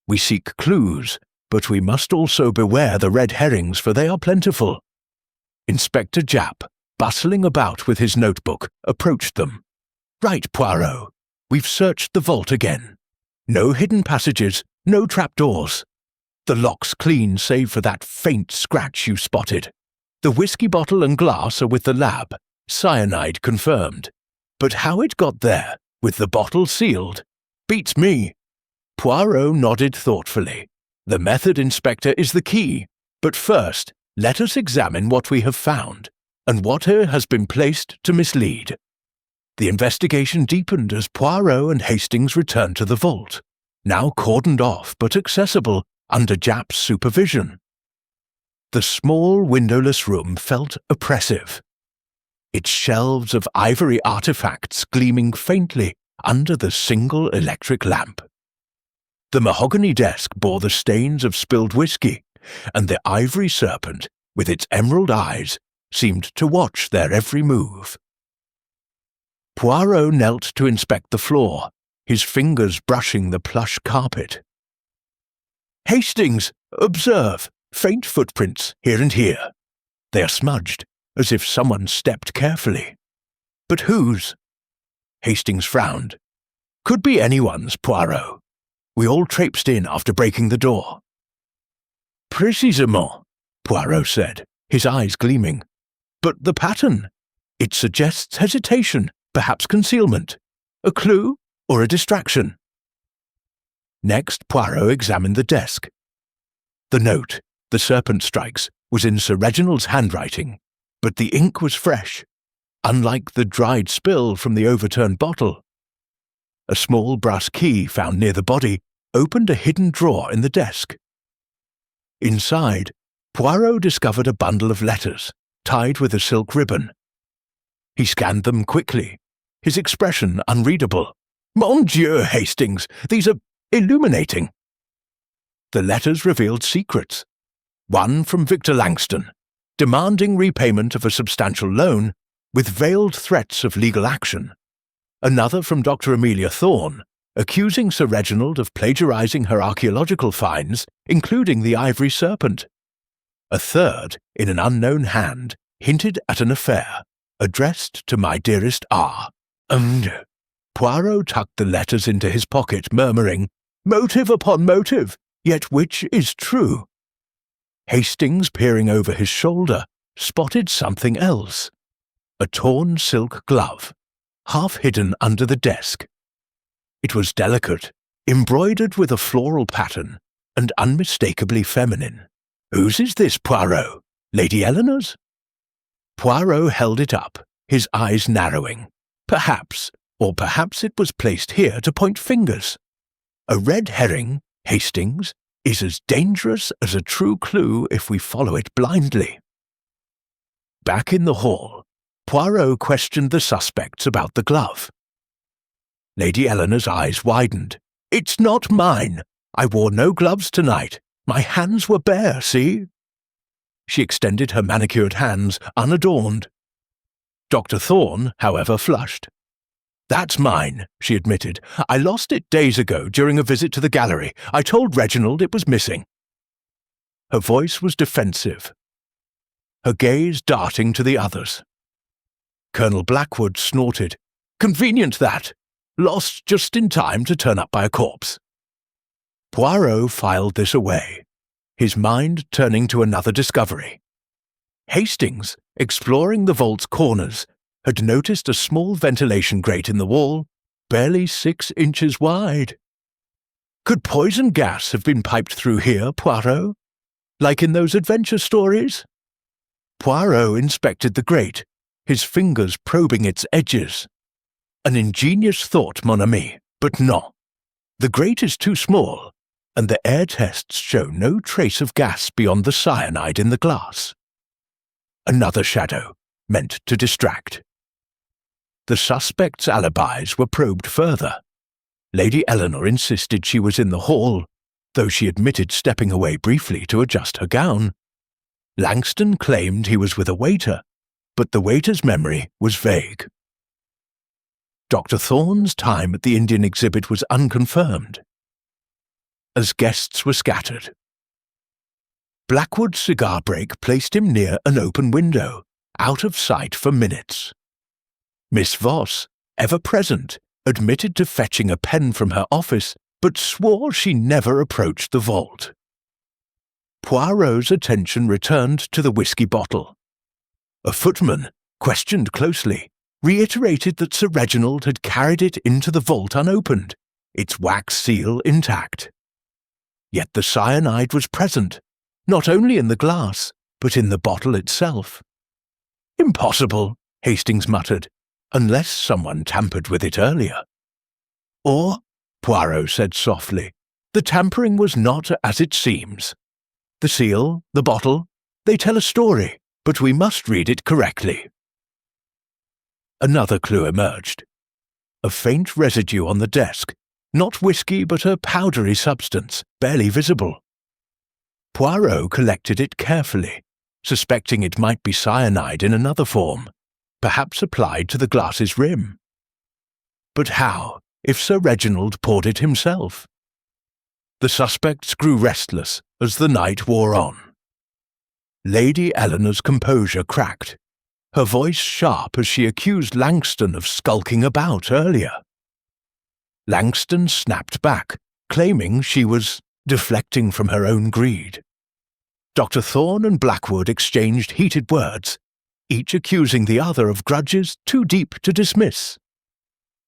We seek clues, but we must also beware the red herrings, for they are plentiful. Inspector Japp, bustling about with his notebook, approached them. Right, Poirot. We've searched the vault again. No hidden passages, no trapdoors. The lock's clean save for that faint scratch you spotted. The whiskey bottle and glass are with the lab, cyanide confirmed. But how it got there, with the bottle sealed, beats me. Poirot nodded thoughtfully. The method, Inspector, is the key. But first, let us examine what we have found, and what here has been placed to mislead. The investigation deepened as Poirot and Hastings returned to the vault, now cordoned off but accessible under Japp's supervision. The small windowless room felt oppressive, its shelves of ivory artifacts gleaming faintly under the single electric lamp. The mahogany desk bore the stains of spilled whiskey, and the ivory serpent, with its emerald eyes, seemed to watch their every move. Poirot knelt to inspect the floor, his fingers brushing the plush carpet. Hastings, observe, faint footprints here and here. They are smudged, as if someone stepped carefully. But whose? Hastings frowned. Could be anyone's, Poirot. We all traipsed in after breaking the door. Précisément, Poirot said, his eyes gleaming. But the pattern? It suggests hesitation, perhaps concealment. A clue or a distraction? Next, Poirot examined the desk. The note, the serpent strikes, was in Sir Reginald's handwriting, but the ink was fresh, unlike the dried spill from the overturned bottle. A small brass key found near the body opened a hidden drawer in the desk. Inside, Poirot discovered a bundle of letters, tied with a silk ribbon. He scanned them quickly, his expression unreadable. Mon Dieu, Hastings, these are illuminating. The letters revealed secrets. One from Victor Langston, demanding repayment of a substantial loan, with veiled threats of legal action. Another from Dr. Amelia Thorne, accusing Sir Reginald of plagiarizing her archaeological finds, including the ivory serpent. A third, in an unknown hand, hinted at an affair, addressed to my dearest R. Poirot tucked the letters into his pocket, murmuring, Motive upon motive, yet which is true? Hastings, peering over his shoulder, spotted something else. A torn silk glove, half hidden under the desk. It was delicate, embroidered with a floral pattern, and unmistakably feminine. Whose is this, Poirot? Lady Eleanor's? Poirot held it up, his eyes narrowing. Perhaps, or perhaps it was placed here to point fingers. A red herring, Hastings, is as dangerous as a true clue if we follow it blindly. Back in the hall, Poirot questioned the suspects about the glove. Lady Eleanor's eyes widened. It's not mine. I wore no gloves tonight. My hands were bare, see? She extended her manicured hands, unadorned. Dr. Thorne, however, flushed. That's mine, she admitted. I lost it days ago during a visit to the gallery. I told Reginald it was missing. Her voice was defensive, her gaze darting to the others. Colonel Blackwood snorted. Convenient, that. Lost just in time to turn up by a corpse. Poirot filed this away, his mind turning to another discovery. Hastings, exploring the vault's corners, had noticed a small ventilation grate in the wall, barely 6 inches wide. Could poison gas have been piped through here, Poirot? Like in those adventure stories? Poirot inspected the grate, his fingers probing its edges. An ingenious thought, mon ami, but no. The grate is too small, and the air tests show no trace of gas beyond the cyanide in the glass. Another shadow, meant to distract. The suspects' alibis were probed further. Lady Eleanor insisted she was in the hall. The though she admitted stepping away briefly to adjust her gown. Langston claimed he was with a waiter, but the waiter's memory was vague. Dr. Thorne's time at the Indian exhibit was unconfirmed. As guests were scattered, Blackwood's cigar break placed him near an open window, out of sight for minutes. Miss Voss, ever present, admitted to fetching a pen from her office, but swore she never approached the vault. Poirot's attention returned to the whisky bottle. A footman, questioned closely, reiterated that Sir Reginald had carried it into the vault unopened, its wax seal intact. Yet the cyanide was present, not only in the glass, but in the bottle itself. "Impossible," Hastings muttered, "unless someone tampered with it earlier." "Or," Poirot said softly, "the tampering was not as it seems. The seal, the bottle, they tell a story, but we must read it correctly." Another clue emerged. A faint residue on the desk, not whisky but a powdery substance, barely visible. Poirot collected it carefully, suspecting it might be cyanide in another form, perhaps applied to the glass's rim. But how, if Sir Reginald poured it himself? The suspects grew restless as the night wore on. Lady Eleanor's composure cracked, her voice sharp as she accused Langston of skulking about earlier. Langston snapped back, claiming she was deflecting from her own greed. Dr. Thorne and Blackwood exchanged heated words, each accusing the other of grudges too deep to dismiss.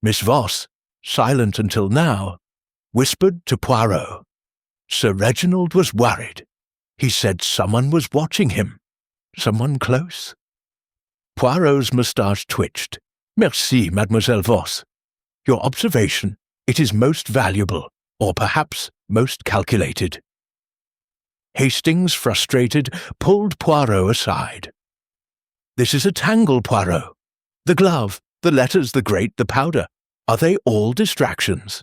Miss Voss, silent until now, whispered to Poirot. Sir Reginald was worried. He said someone was watching him. Someone close? Poirot's moustache twitched. "Merci, Mademoiselle Voss. Your observation, it is most valuable, or perhaps most calculated." Hastings, frustrated, pulled Poirot aside. "This is a tangle, Poirot. The glove, the letters, the grate, the powder, are they all distractions?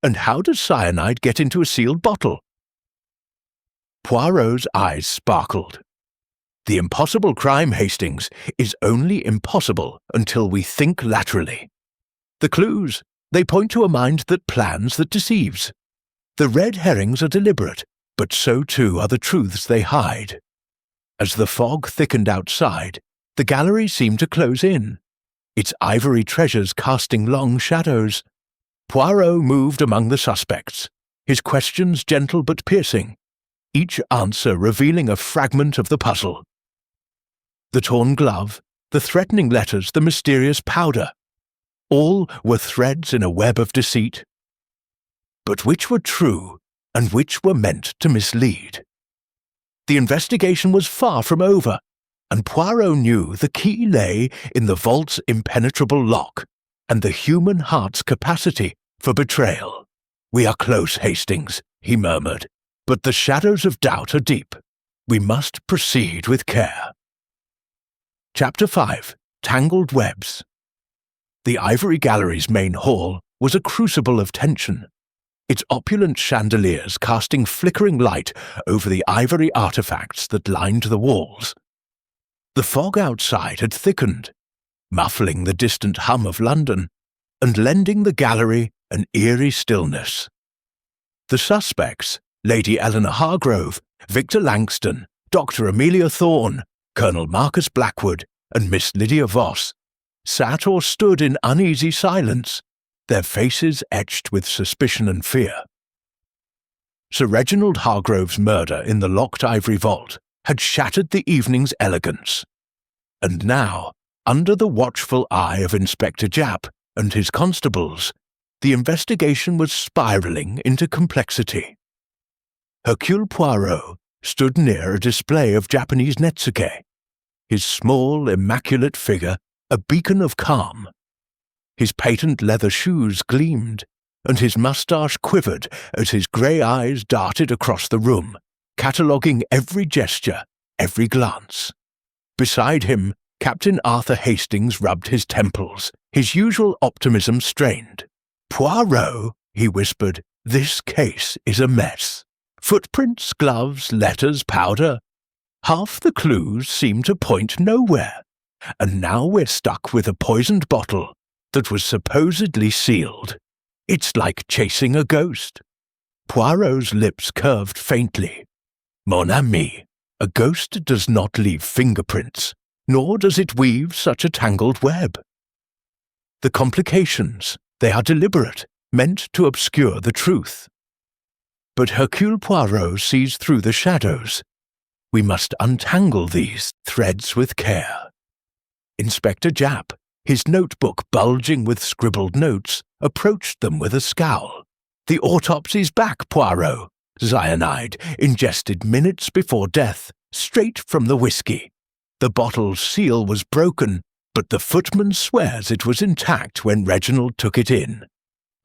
And how does cyanide get into a sealed bottle?" Poirot's eyes sparkled. "The impossible crime, Hastings, is only impossible until we think laterally. The clues, they point to a mind that plans, that deceives. The red herrings are deliberate, but so too are the truths they hide. As the fog thickened outside, the gallery seemed to close in, its ivory treasures casting long shadows. Poirot moved among the suspects, his questions gentle but piercing, each answer revealing a fragment of the puzzle. The torn glove, the threatening letters, the mysterious powder, all were threads in a web of deceit. But which were true and which were meant to mislead? The investigation was far from over, and Poirot knew the key lay in the vault's impenetrable lock and the human heart's capacity for betrayal. "We are close, Hastings," he murmured, "but the shadows of doubt are deep. We must proceed with care." Chapter 5. Tangled Webs. The Ivory Gallery's main hall was a crucible of tension, its opulent chandeliers casting flickering light over the ivory artifacts that lined the walls. The fog outside had thickened, muffling the distant hum of London, and lending the gallery an eerie stillness. The suspects, Lady Eleanor Hargrove, Victor Langston, Dr. Amelia Thorne, Colonel Marcus Blackwood, and Miss Lydia Voss, sat or stood in uneasy silence, their faces etched with suspicion and fear. Sir Reginald Hargrove's murder in the locked ivory vault had shattered the evening's elegance, and now, under the watchful eye of Inspector Japp and his constables, the investigation was spiralling into complexity. Hercule Poirot stood near a display of Japanese netsuke, his small, immaculate figure a beacon of calm. His patent leather shoes gleamed, and his moustache quivered as his grey eyes darted across the room, cataloguing every gesture, every glance. Beside him, Captain Arthur Hastings rubbed his temples, his usual optimism strained. "Poirot," he whispered, "this case is a mess." Footprints, gloves, letters, powder. Half the clues seem to point nowhere, and now we're stuck with a poisoned bottle that was supposedly sealed. It's like chasing a ghost. Poirot's lips curved faintly. Mon ami, a ghost does not leave fingerprints, nor does it weave such a tangled web. The complications, they are deliberate, meant to obscure the truth. But Hercule Poirot sees through the shadows. We must untangle these threads with care. Inspector Japp, his notebook bulging with scribbled notes, approached them with a scowl. The autopsy's back, Poirot. Cyanide, ingested minutes before death, straight from the whiskey. The bottle's seal was broken, but the footman swears it was intact when Reginald took it in.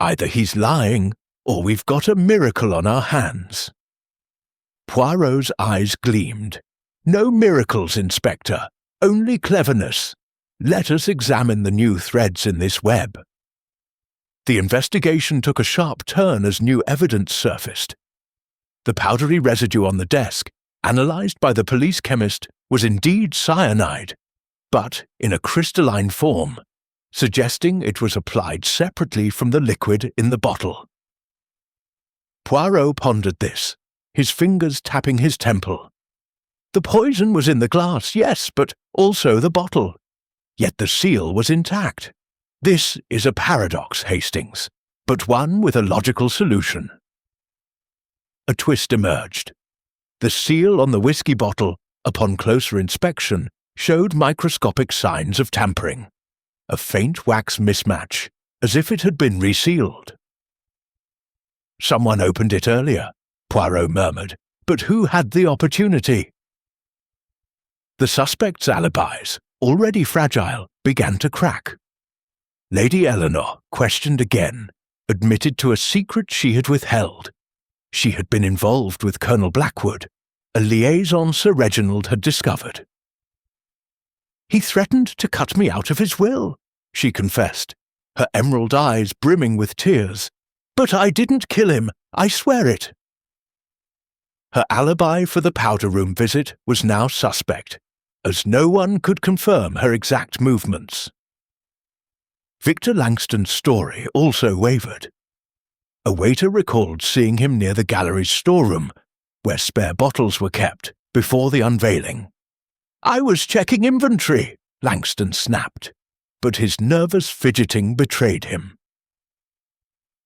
Either he's lying, or we've got a miracle on our hands. Poirot's eyes gleamed. No miracles, Inspector, only cleverness. Let us examine the new threads in this web. The investigation took a sharp turn as new evidence surfaced. The powdery residue on the desk, analyzed by the police chemist, was indeed cyanide, but in a crystalline form, suggesting it was applied separately from the liquid in the bottle. Poirot pondered this, his fingers tapping his temple. The poison was in the glass, yes, but also the bottle. Yet the seal was intact. This is a paradox, Hastings, but one with a logical solution. A twist emerged. The seal on the whiskey bottle, upon closer inspection, showed microscopic signs of tampering. A faint wax mismatch, as if it had been resealed. Someone opened it earlier, Poirot murmured, but who had the opportunity? The suspect's alibis, already fragile, began to crack. Lady Eleanor, questioned again, admitted to a secret she had withheld. She had been involved with Colonel Blackwood, a liaison Sir Reginald had discovered. He threatened to cut me out of his will, she confessed, her emerald eyes brimming with tears. But I didn't kill him, I swear it. Her alibi for the powder room visit was now suspect, as no one could confirm her exact movements. Victor Langston's story also wavered. A waiter recalled seeing him near the gallery's storeroom, where spare bottles were kept, before the unveiling. "I was checking inventory," Langston snapped, but his nervous fidgeting betrayed him.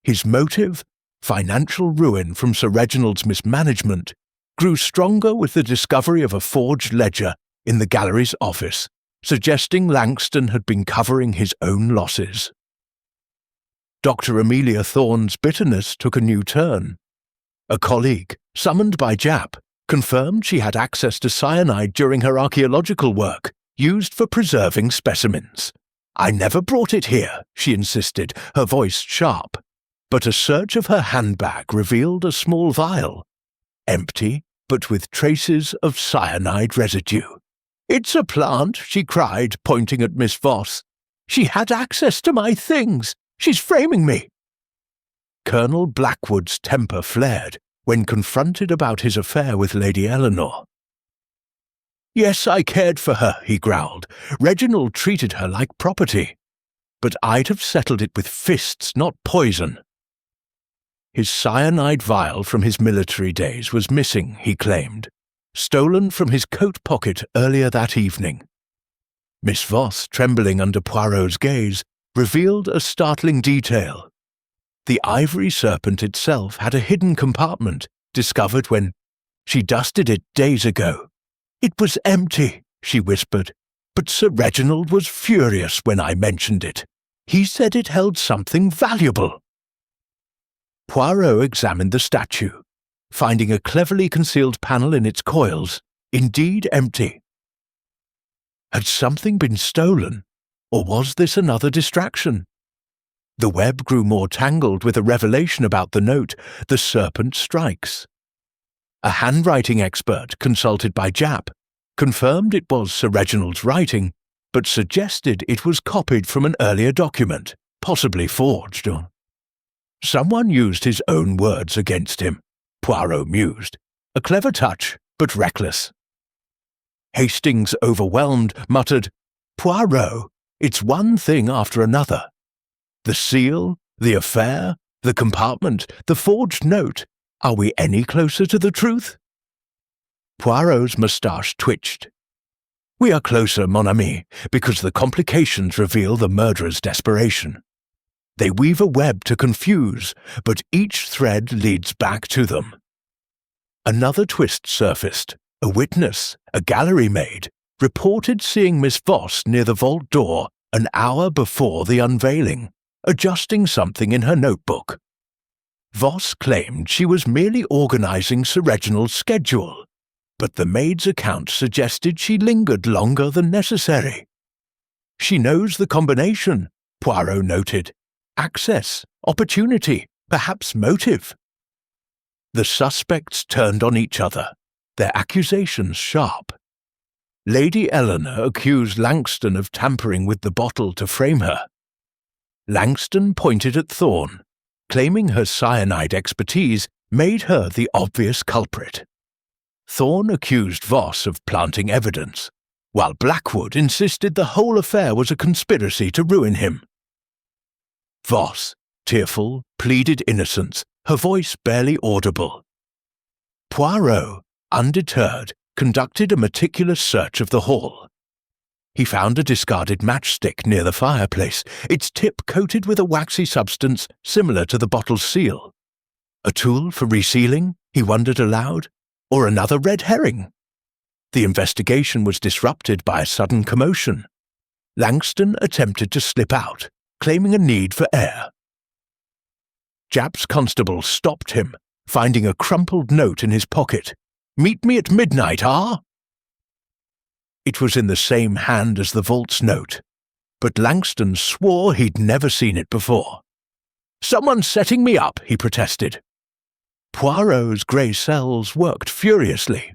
His motive, financial ruin from Sir Reginald's mismanagement, grew stronger with the discovery of a forged ledger in the gallery's office, suggesting Langston had been covering his own losses. Dr. Amelia Thorne's bitterness took a new turn. A colleague, summoned by Japp, confirmed she had access to cyanide during her archaeological work, used for preserving specimens. "I never brought it here," she insisted, her voice sharp. But a search of her handbag revealed a small vial, empty but with traces of cyanide residue. "It's a plant," she cried, pointing at Miss Voss. "She had access to my things. She's framing me." Colonel Blackwood's temper flared when confronted about his affair with Lady Eleanor. "Yes, I cared for her," he growled. "Reginald treated her like property. But I'd have settled it with fists, not poison." His cyanide vial from his military days was missing, he claimed, stolen from his coat pocket earlier that evening. Miss Voss, trembling under Poirot's gaze, revealed a startling detail. The ivory serpent itself had a hidden compartment, discovered when she dusted it days ago. "It was empty," she whispered, "but Sir Reginald was furious when I mentioned it. He said it held something valuable." Poirot examined the statue, finding a cleverly concealed panel in its coils, indeed empty. Had something been stolen, or was this another distraction? The web grew more tangled with a revelation about the note, "The Serpent Strikes." A handwriting expert, consulted by Japp, confirmed it was Sir Reginald's writing, but suggested it was copied from an earlier document, possibly forged. Someone used his own words against him. Poirot mused. A clever touch, but reckless. Hastings, overwhelmed, muttered, "Poirot, it's one thing after another. The seal, the affair, the compartment, the forged note. Are we any closer to the truth?" Poirot's moustache twitched. "We are closer, mon ami, because the complications reveal the murderer's desperation. They weave a web to confuse, but each thread leads back to them." Another twist surfaced. A witness, a gallery maid, reported seeing Miss Voss near the vault door an hour before the unveiling, adjusting something in her notebook. Voss claimed she was merely organizing Sir Reginald's schedule, but the maid's account suggested she lingered longer than necessary. "She knows the combination," Poirot noted. "Access, opportunity, perhaps motive." The suspects turned on each other, their accusations sharp. Lady Eleanor accused Langston of tampering with the bottle to frame her. Langston pointed at Thorne, claiming her cyanide expertise made her the obvious culprit. Thorne accused Voss of planting evidence, while Blackwood insisted the whole affair was a conspiracy to ruin him. Voss, tearful, pleaded innocence, her voice barely audible. Poirot, undeterred, conducted a meticulous search of the hall. He found a discarded matchstick near the fireplace, its tip coated with a waxy substance similar to the bottle's seal. A tool for resealing, he wondered aloud, or another red herring? The investigation was disrupted by a sudden commotion. Langston attempted to slip out, claiming a need for air. Japp's constable stopped him, finding a crumpled note in his pocket. "Meet me at midnight, ah?" It was in the same hand as the vault's note, but Langston swore he'd never seen it before. "Someone's setting me up," he protested. Poirot's grey cells worked furiously.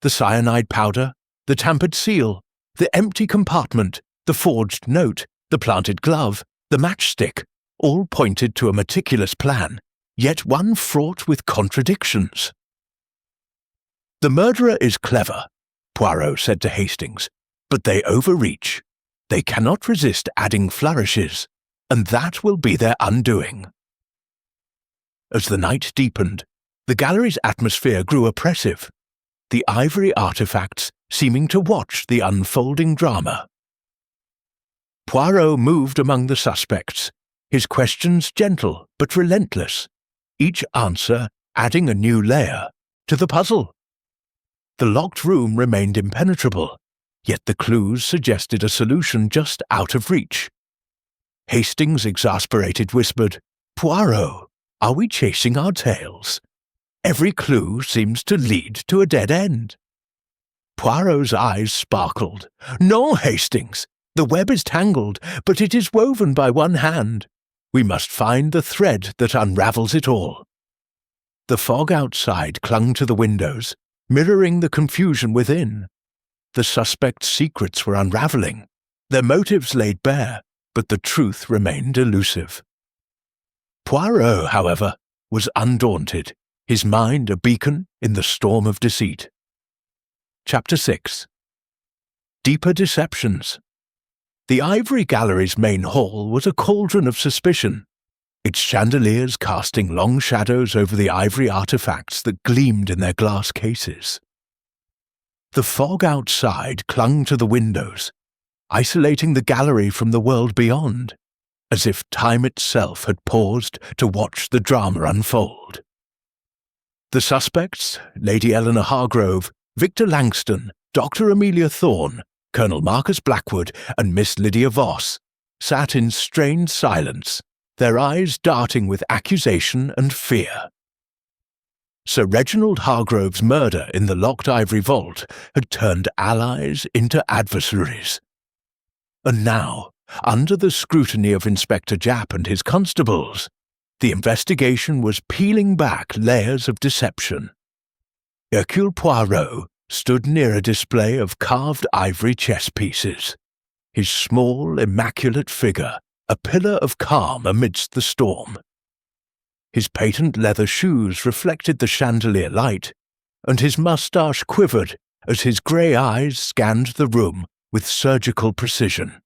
The cyanide powder, the tampered seal, the empty compartment, the forged note, the planted glove, the matchstick, all pointed to a meticulous plan, yet one fraught with contradictions. "The murderer is clever," Poirot said to Hastings, "but they overreach. They cannot resist adding flourishes, and that will be their undoing." As the night deepened, the gallery's atmosphere grew oppressive, the ivory artifacts seeming to watch the unfolding drama. Poirot moved among the suspects, his questions gentle but relentless, each answer adding a new layer to the puzzle. The locked room remained impenetrable, yet the clues suggested a solution just out of reach. Hastings, exasperated, whispered, "Poirot, are we chasing our tails? Every clue seems to lead to a dead end." Poirot's eyes sparkled. "No, Hastings, the web is tangled, but it is woven by one hand. We must find the thread that unravels it all." The fog outside clung to the windows, mirroring the confusion within. The suspects' secrets were unraveling, their motives laid bare, but the truth remained elusive. Poirot, however, was undaunted, his mind a beacon in the storm of deceit. Chapter 6. Deeper Deceptions. The Ivory Gallery's main hall was a cauldron of suspicion, its chandeliers casting long shadows over the ivory artifacts that gleamed in their glass cases. The fog outside clung to the windows, isolating the gallery from the world beyond, as if time itself had paused to watch the drama unfold. The suspects, Lady Eleanor Hargrove, Victor Langston, Dr. Amelia Thorne, Colonel Marcus Blackwood, and Miss Lydia Voss, sat in strained silence, their eyes darting with accusation and fear. Sir Reginald Hargrove's murder in the locked ivory vault had turned allies into adversaries. And now, under the scrutiny of Inspector Japp and his constables, the investigation was peeling back layers of deception. Hercule Poirot stood near a display of carved ivory chess pieces, his small, immaculate figure a pillar of calm amidst the storm. His patent leather shoes reflected the chandelier light, and his moustache quivered as his grey eyes scanned the room with surgical precision.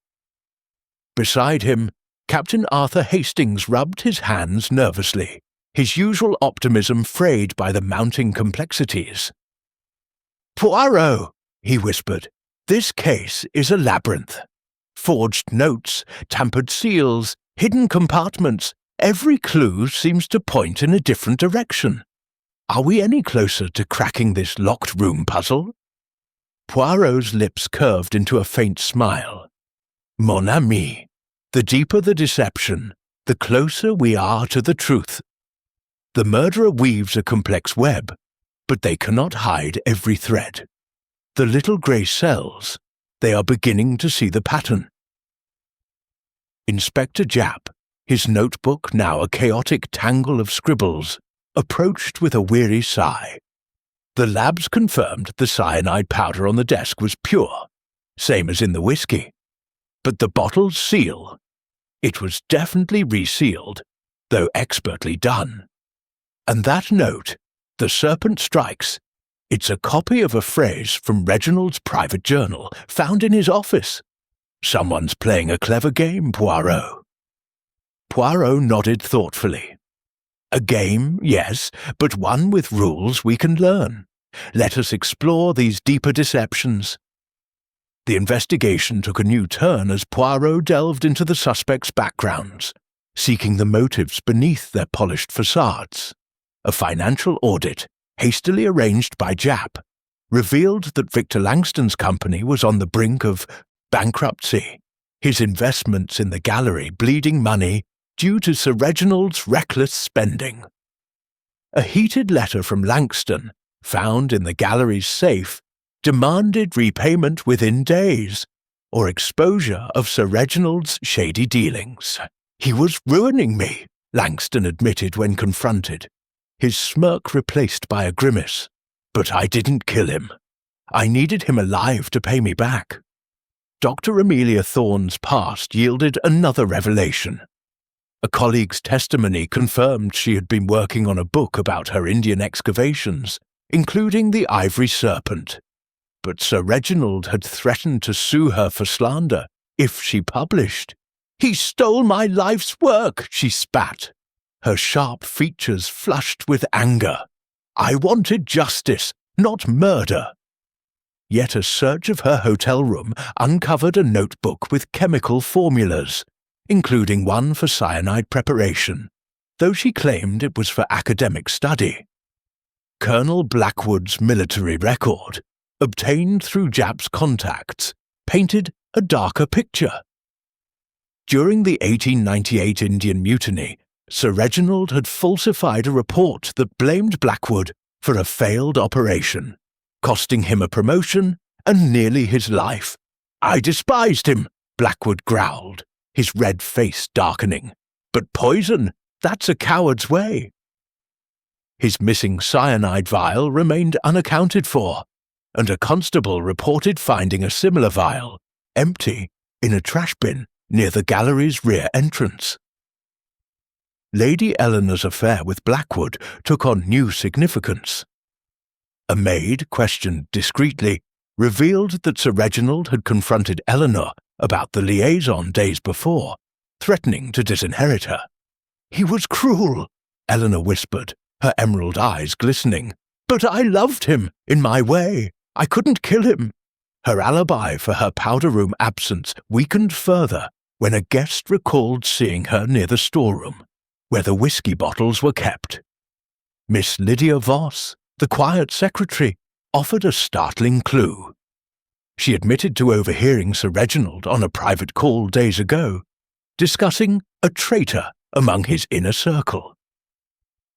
Beside him, Captain Arthur Hastings rubbed his hands nervously, his usual optimism frayed by the mounting complexities. "Poirot," he whispered, "this case is a labyrinth. Forged notes, tampered seals, hidden compartments, every clue seems to point in a different direction. Are we any closer to cracking this locked room puzzle?" Poirot's lips curved into a faint smile. "Mon ami, the deeper the deception, the closer we are to the truth. The murderer weaves a complex web, but they cannot hide every thread. The little grey cells, they are beginning to see the pattern." Inspector Japp, his notebook now a chaotic tangle of scribbles, approached with a weary sigh. The labs confirmed the cyanide powder on the desk was pure, same as in the whiskey. But the bottle's seal, it was definitely resealed, though expertly done. And that note, "The Serpent Strikes," it's a copy of a phrase from Reginald's private journal, found in his office. Someone's playing a clever game, Poirot. Poirot nodded thoughtfully. "A game, yes, but one with rules we can learn. Let us explore these deeper deceptions." The investigation took a new turn as Poirot delved into the suspects' backgrounds, seeking the motives beneath their polished facades. A financial audit, hastily arranged by Japp, revealed that Victor Langston's company was on the brink of bankruptcy, his investments in the gallery bleeding money due to Sir Reginald's reckless spending. A heated letter from Langston, found in the gallery's safe, demanded repayment within days, or exposure of Sir Reginald's shady dealings. "He was ruining me," Langston admitted when confronted, his smirk replaced by a grimace. "But I didn't kill him. I needed him alive to pay me back." Dr. Amelia Thorne's past yielded another revelation. A colleague's testimony confirmed she had been working on a book about her Indian excavations, including the Ivory Serpent. But Sir Reginald had threatened to sue her for slander if she published. "He stole my life's work," she spat, her sharp features flushed with anger. "I wanted justice, not murder." Yet a search of her hotel room uncovered a notebook with chemical formulas, including one for cyanide preparation, though she claimed it was for academic study. Colonel Blackwood's military record, obtained through Japp's contacts, painted a darker picture. During the 1898 Indian Mutiny, Sir Reginald had falsified a report that blamed Blackwood for a failed operation, costing him a promotion and nearly his life. "I despised him," Blackwood growled, his red face darkening. "But poison, that's a coward's way." His missing cyanide vial remained unaccounted for, and a constable reported finding a similar vial, empty, in a trash bin near the gallery's rear entrance. Lady Eleanor's affair with Blackwood took on new significance. A maid, questioned discreetly, revealed that Sir Reginald had confronted Eleanor about the liaison days before, threatening to disinherit her. "He was cruel," Eleanor whispered, her emerald eyes glistening. "But I loved him, in my way. I couldn't kill him." Her alibi for her powder room absence weakened further when a guest recalled seeing her near the storeroom, where the whiskey bottles were kept. Miss Lydia Voss, the quiet secretary, offered a startling clue. She admitted to overhearing Sir Reginald on a private call days ago, discussing a traitor among his inner circle.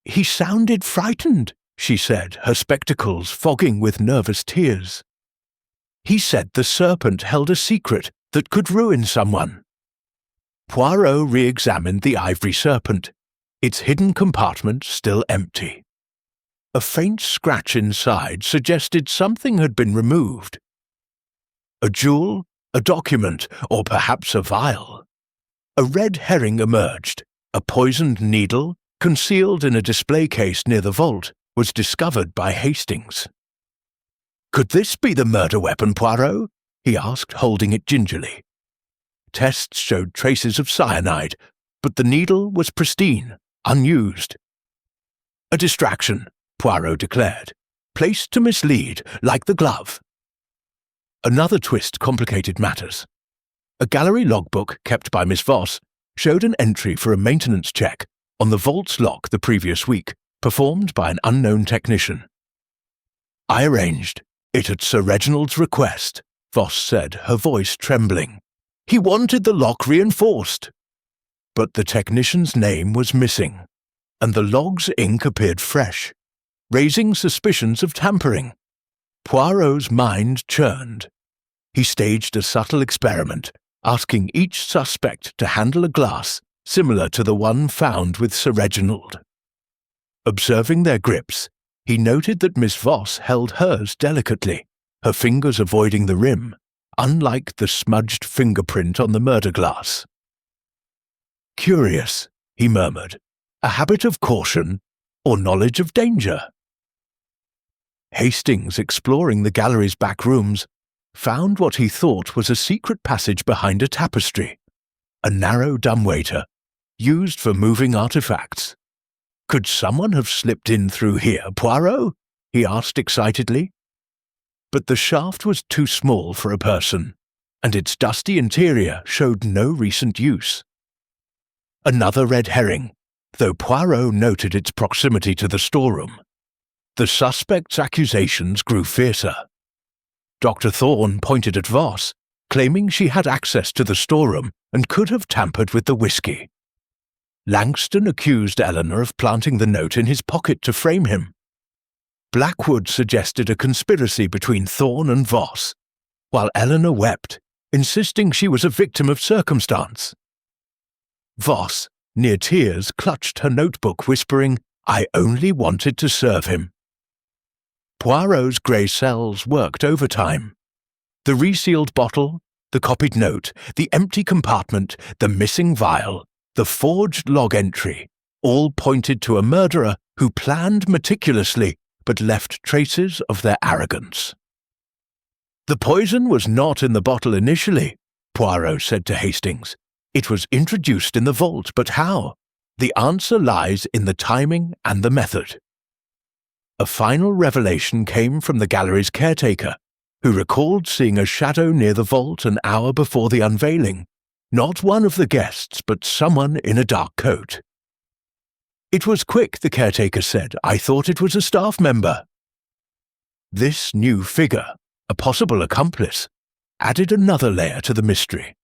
"He sounded frightened," she said, her spectacles fogging with nervous tears. "He said the serpent held a secret that could ruin someone." Poirot re-examined the ivory serpent, its hidden compartment still empty. A faint scratch inside suggested something had been removed. A jewel, a document, or perhaps a vial. A red herring emerged, a poisoned needle, concealed in a display case near the vault, was discovered by Hastings. "Could this be the murder weapon, Poirot?" he asked, holding it gingerly. Tests showed traces of cyanide, but the needle was pristine, unused. "A distraction," Poirot declared, "placed to mislead, like the glove." Another twist complicated matters. A gallery logbook kept by Miss Voss showed an entry for a maintenance check on the vault's lock the previous week, performed by an unknown technician. "I arranged it at Sir Reginald's request," Voss said, her voice trembling. "He wanted the lock reinforced." But the technician's name was missing, and the log's ink appeared fresh, raising suspicions of tampering. Poirot's mind churned. He staged a subtle experiment, asking each suspect to handle a glass similar to the one found with Sir Reginald. Observing their grips, he noted that Miss Voss held hers delicately, her fingers avoiding the rim, unlike the smudged fingerprint on the murder glass. "Curious," he murmured, "a habit of caution or knowledge of danger?" Hastings, exploring the gallery's back rooms, found what he thought was a secret passage behind a tapestry, a narrow dumbwaiter, used for moving artifacts. "Could someone have slipped in through here, Poirot?" he asked excitedly. But the shaft was too small for a person, and its dusty interior showed no recent use. Another red herring, though Poirot noted its proximity to the storeroom. The suspect's accusations grew fiercer. Dr. Thorne pointed at Voss, claiming she had access to the storeroom and could have tampered with the whiskey. Langston accused Eleanor of planting the note in his pocket to frame him. Blackwood suggested a conspiracy between Thorne and Voss, while Eleanor wept, insisting she was a victim of circumstance. Voss, near tears, clutched her notebook, whispering, "I only wanted to serve him." Poirot's grey cells worked overtime. The resealed bottle, the copied note, the empty compartment, the missing vial, the forged log entry, all pointed to a murderer who planned meticulously but left traces of their arrogance. "The poison was not in the bottle initially," Poirot said to Hastings. "It was introduced in the vault, but how? The answer lies in the timing and the method." A final revelation came from the gallery's caretaker, who recalled seeing a shadow near the vault an hour before the unveiling. Not one of the guests, but someone in a dark coat. "It was quick," the caretaker said. "I thought it was a staff member." This new figure, a possible accomplice, added another layer to the mystery.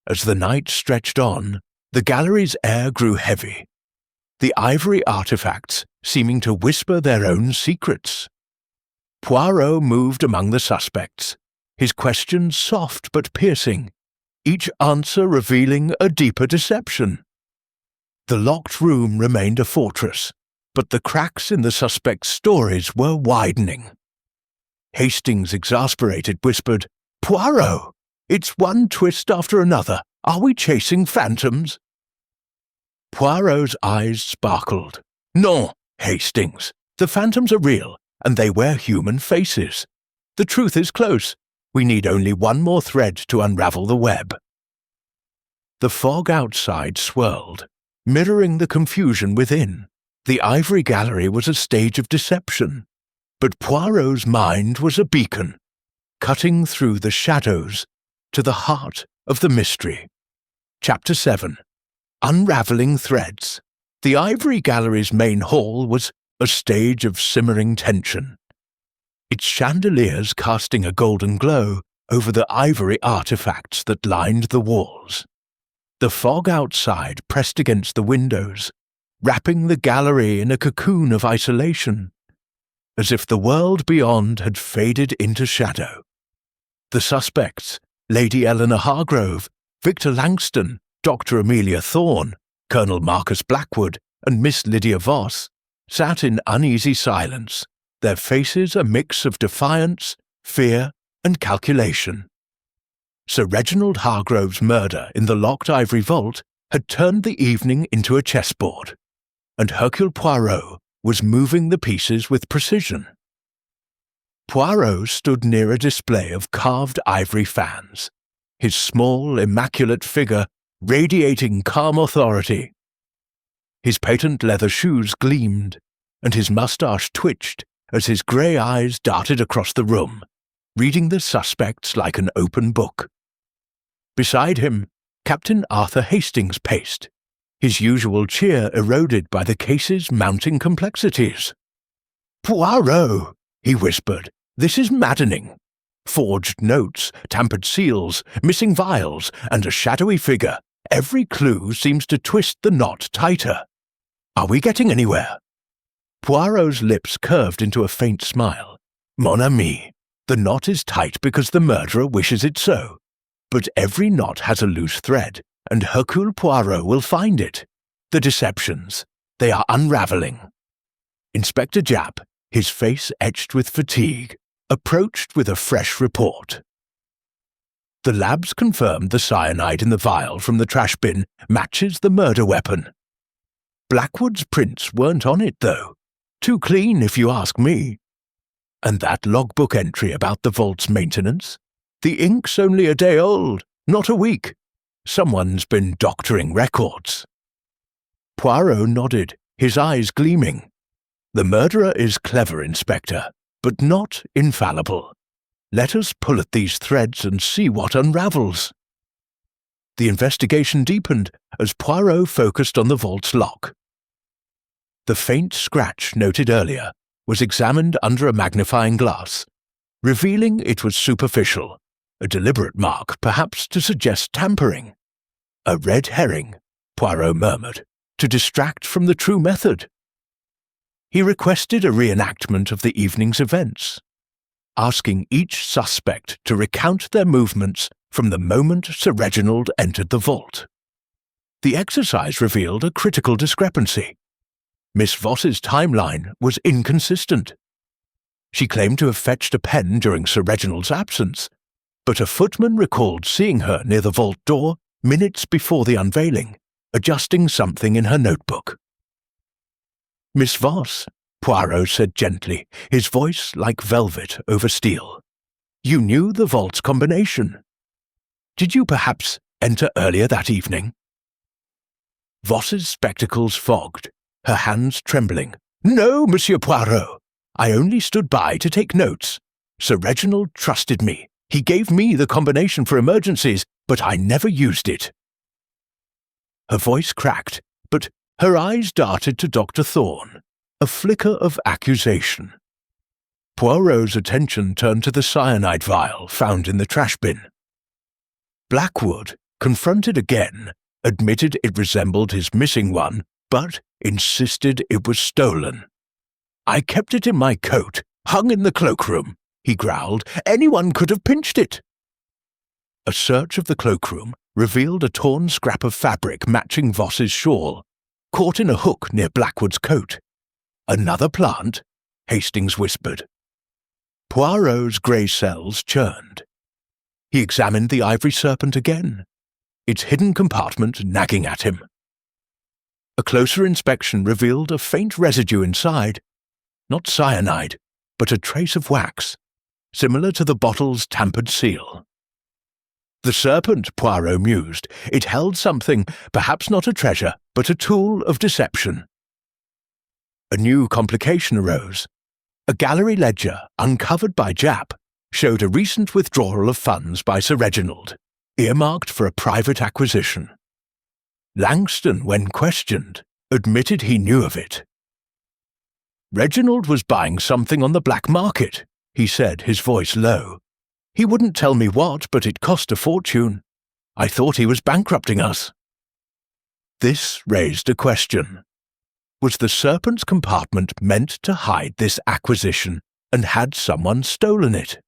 As the night stretched on, the gallery's air grew heavy, the ivory artifacts seeming to whisper their own secrets. Poirot moved among the suspects, his questions soft but piercing, each answer revealing a deeper deception. The locked room remained a fortress, but the cracks in the suspects' stories were widening. Hastings, exasperated, whispered, "Poirot! It's one twist after another. Are we chasing phantoms?" Poirot's eyes sparkled. "No, Hastings. The phantoms are real, and they wear human faces. The truth is close. We need only one more thread to unravel the web." The fog outside swirled, mirroring the confusion within. The Ivory Gallery was a stage of deception, but Poirot's mind was a beacon, cutting through the shadows to the heart of the mystery. Chapter 7. Unraveling Threads. The Ivory Gallery's main hall was a stage of simmering tension, its chandeliers casting a golden glow over the ivory artifacts that lined the walls. The fog outside pressed against the windows, wrapping the gallery in a cocoon of isolation, as if the world beyond had faded into shadow. The suspects, Lady Eleanor Hargrove, Victor Langston, Dr. Amelia Thorne, Colonel Marcus Blackwood, and Miss Lydia Voss, sat in uneasy silence, their faces a mix of defiance, fear, and calculation. Sir Reginald Hargrove's murder in the locked ivory vault had turned the evening into a chessboard. and Hercule Poirot was moving the pieces with precision. Poirot stood near a display of carved ivory fans, his small, immaculate figure radiating calm authority. His patent leather shoes gleamed, and his moustache twitched as his grey eyes darted across the room, reading the suspects like an open book. Beside him, Captain Arthur Hastings paced, his usual cheer eroded by the case's mounting complexities. "Poirot," he whispered, "this is maddening. Forged notes, tampered seals, missing vials, and a shadowy figure. Every clue seems to twist the knot tighter. Are we getting anywhere?" Poirot's lips curved into a faint smile. "Mon ami, the knot is tight because the murderer wishes it so. But every knot has a loose thread, and Hercule Poirot will find it. The deceptions, they are unraveling." Inspector Japp, his face etched with fatigue, approached with a fresh report. "The labs confirmed the cyanide in the vial from the trash bin matches the murder weapon. Blackwood's prints weren't on it, though. Too clean, if you ask me. And that logbook entry about the vault's maintenance? The ink's only a day old, not a week. Someone's been doctoring records." Poirot nodded, his eyes gleaming. "The murderer is clever, Inspector, but not infallible. Let us pull at these threads and see what unravels." The investigation deepened as Poirot focused on the vault's lock. The faint scratch noted earlier was examined under a magnifying glass, revealing it was superficial, a deliberate mark perhaps to suggest tampering. "A red herring," Poirot murmured, "to distract from the true method." He requested a reenactment of the evening's events, asking each suspect to recount their movements from the moment Sir Reginald entered the vault. The exercise revealed a critical discrepancy. Miss Voss's timeline was inconsistent. She claimed to have fetched a pen during Sir Reginald's absence, but a footman recalled seeing her near the vault door minutes before the unveiling, adjusting something in her notebook. "Miss Voss," Poirot said gently, his voice like velvet over steel. "You knew the vault's combination. Did you perhaps enter earlier that evening?" Voss's spectacles fogged, her hands trembling. "No, Monsieur Poirot. I only stood by to take notes. Sir Reginald trusted me. He gave me the combination for emergencies, but I never used it." Her voice cracked, but her eyes darted to Dr. Thorne, a flicker of accusation. Poirot's attention turned to the cyanide vial found in the trash bin. Blackwood, confronted again, admitted it resembled his missing one, but insisted it was stolen. "I kept it in my coat, hung in the cloakroom," he growled. "Anyone could have pinched it." A search of the cloakroom revealed a torn scrap of fabric matching Voss's shawl, caught in a hook near Blackwood's coat. "Another plant?" Hastings whispered. Poirot's grey cells churned. He examined the ivory serpent again, its hidden compartment nagging at him. A closer inspection revealed a faint residue inside, not cyanide, but a trace of wax, similar to the bottle's tampered seal. The serpent, Poirot mused, it held something, perhaps not a treasure, but a tool of deception. A new complication arose. A gallery ledger, uncovered by Japp, showed a recent withdrawal of funds by Sir Reginald, earmarked for a private acquisition. Langston, when questioned, admitted he knew of it. "Reginald was buying something on the black market," he said, his voice low. "He wouldn't tell me what, but it cost a fortune. I thought he was bankrupting us." This raised a question. Was the serpent's compartment meant to hide this acquisition, and had someone stolen it?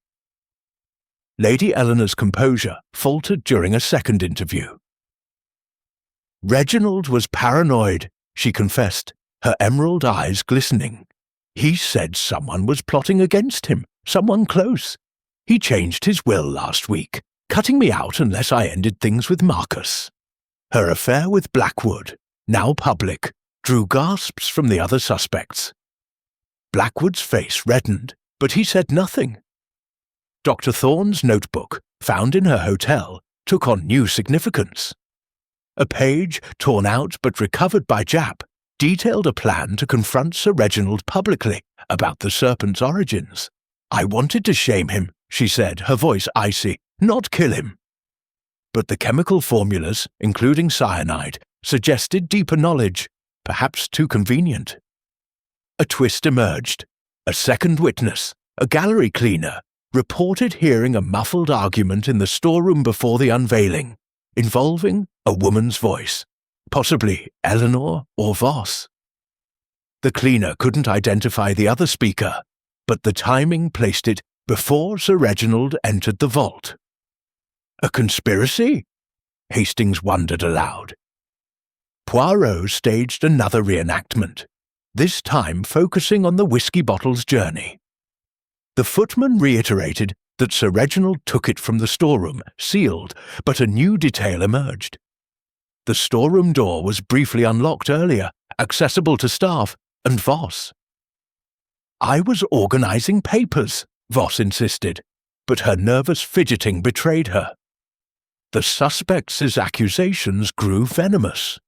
Lady Eleanor's composure faltered during a second interview. "Reginald was paranoid," she confessed, her emerald eyes glistening. "He said someone was plotting against him, someone close. He changed his will last week, cutting me out unless I ended things with Marcus. Her affair with Blackwood, now public, drew gasps from the other suspects. Blackwood's face reddened, but he said nothing. Dr. Thorne's notebook, found in her hotel, took on new significance. A page, torn out but recovered by Japp, detailed a plan to confront Sir Reginald publicly about the serpent's origins. "I wanted to shame him," she said, her voice icy, "not kill him." But the chemical formulas, including cyanide, suggested deeper knowledge, perhaps too convenient. A twist emerged. A second witness, a gallery cleaner, reported hearing a muffled argument in the storeroom before the unveiling, involving a woman's voice, possibly Eleanor or Voss. The cleaner couldn't identify the other speaker, but the timing placed it before Sir Reginald entered the vault. A conspiracy? Hastings wondered aloud. Poirot staged another reenactment, this time focusing on the whiskey bottle's journey. The footman reiterated that Sir Reginald took it from the storeroom, sealed, but a new detail emerged. The storeroom door was briefly unlocked earlier, accessible to staff, and Voss. "I was organising papers," Voss insisted, but her nervous fidgeting betrayed her. The suspect's accusations grew venomous.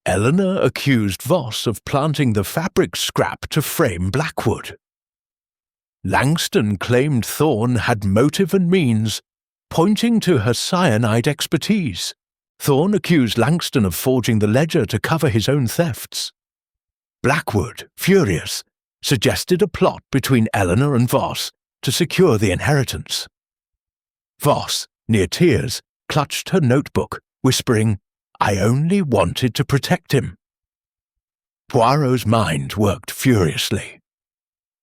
Eleanor accused Voss of planting the fabric scrap to frame Blackwood. Langston claimed Thorne had motive and means, pointing to her cyanide expertise. Thorne accused Langston of forging the ledger to cover his own thefts. Blackwood, furious, suggested a plot between Eleanor and Voss to secure the inheritance. Voss, near tears, clutched her notebook, whispering, "I only wanted to protect him." Poirot's mind worked furiously.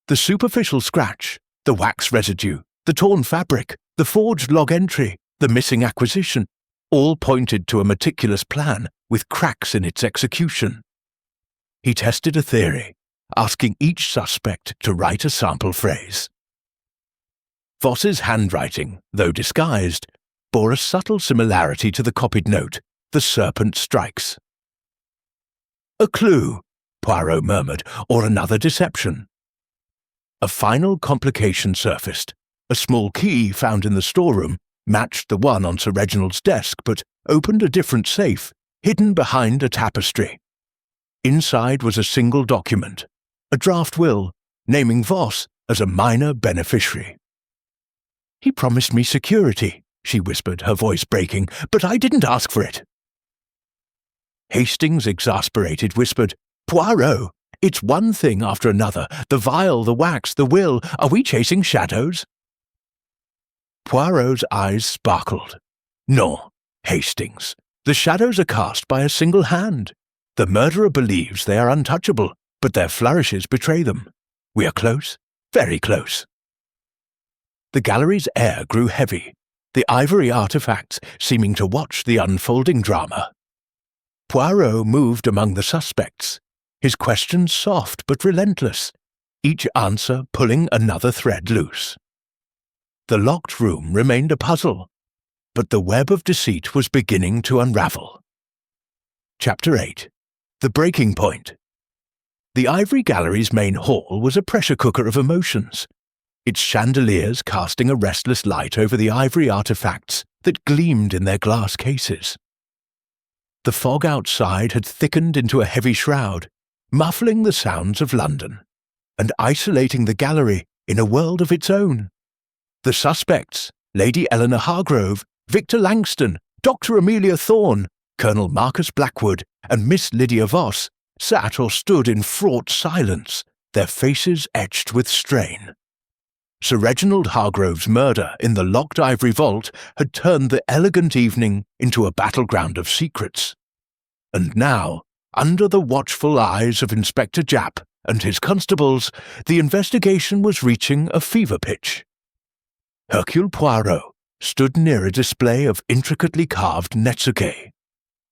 The superficial scratch, the wax residue, the torn fabric, the forged log entry, the missing acquisition, all pointed to a meticulous plan with cracks in its execution. He tested a theory, asking each suspect to write a sample phrase. Voss's handwriting, though disguised, bore a subtle similarity to the copied note, "The serpent strikes." "A clue," Poirot murmured, "or another deception." A final complication surfaced. A small key found in the storeroom matched the one on Sir Reginald's desk, but opened a different safe, hidden behind a tapestry. Inside was a single document, a draft will, naming Voss as a minor beneficiary. "He promised me security," she whispered, her voice breaking, "but I didn't ask for it." Hastings, exasperated, whispered, "Poirot, it's one thing after another. The vial, the wax, the will. Are we chasing shadows?" Poirot's eyes sparkled. "No, Hastings. The shadows are cast by a single hand. The murderer believes they are untouchable, but their flourishes betray them. We are close, very close." The gallery's air grew heavy, the ivory artifacts seeming to watch the unfolding drama. Poirot moved among the suspects, his questions soft but relentless, each answer pulling another thread loose. The locked room remained a puzzle, but the web of deceit was beginning to unravel. Chapter 8. The Breaking Point. The Ivory Gallery's main hall was a pressure cooker of emotions, its chandeliers casting a restless light over the ivory artifacts that gleamed in their glass cases. The fog outside had thickened into a heavy shroud, muffling the sounds of London, and isolating the gallery in a world of its own. The suspects, Lady Eleanor Hargrove, Victor Langston, Dr. Amelia Thorne, Colonel Marcus Blackwood, and Miss Lydia Voss, sat or stood in fraught silence, their faces etched with strain. Sir Reginald Hargrove's murder in the locked ivory vault had turned the elegant evening into a battleground of secrets. And now, under the watchful eyes of Inspector Japp and his constables, the investigation was reaching a fever pitch. Hercule Poirot stood near a display of intricately carved netsuke,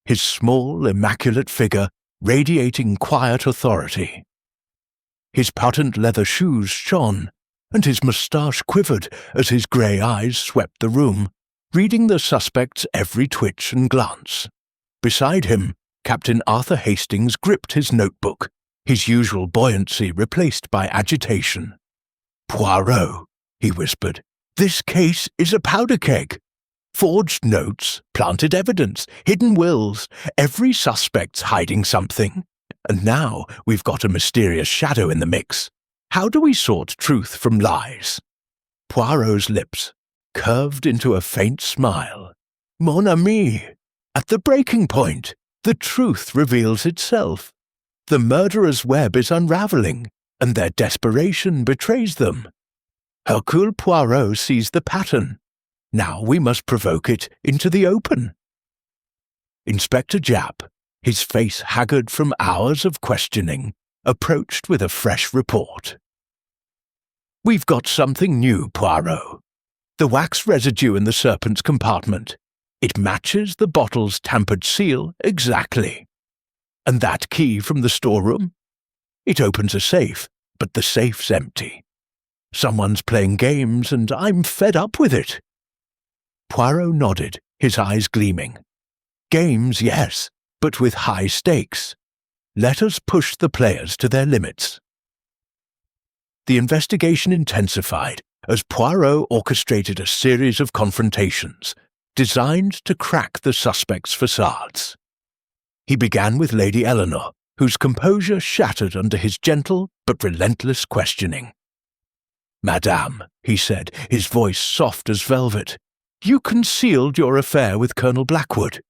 his small, immaculate figure radiating quiet authority. His patent leather shoes shone, and his moustache quivered as his grey eyes swept the room, reading the suspect's every twitch and glance. Beside him, Captain Arthur Hastings gripped his notebook, his usual buoyancy replaced by agitation. "Poirot," he whispered, "this case is a powder keg. Forged notes, planted evidence, hidden wills, every suspect's hiding something. And now we've got a mysterious shadow in the mix. How do we sort truth from lies?" Poirot's lips curved into a faint smile. "Mon ami, at the breaking point, the truth reveals itself. The murderer's web is unraveling, and their desperation betrays them. Hercule Poirot sees the pattern. Now we must provoke it into the open." Inspector Japp, his face haggard from hours of questioning, approached with a fresh report. "We've got something new, Poirot. The wax residue in the serpent's compartment. It matches the bottle's tampered seal exactly. And that key from the storeroom? It opens a safe, but the safe's empty. Someone's playing games, and I'm fed up with it." Poirot nodded, his eyes gleaming. "Games, yes, but with high stakes. Let us push the players to their limits." The investigation intensified as Poirot orchestrated a series of confrontations designed to crack the suspects' facades. He began with Lady Eleanor, whose composure shattered under his gentle but relentless questioning. "Madame," he said, his voice soft as velvet, "you concealed your affair with Colonel Blackwood.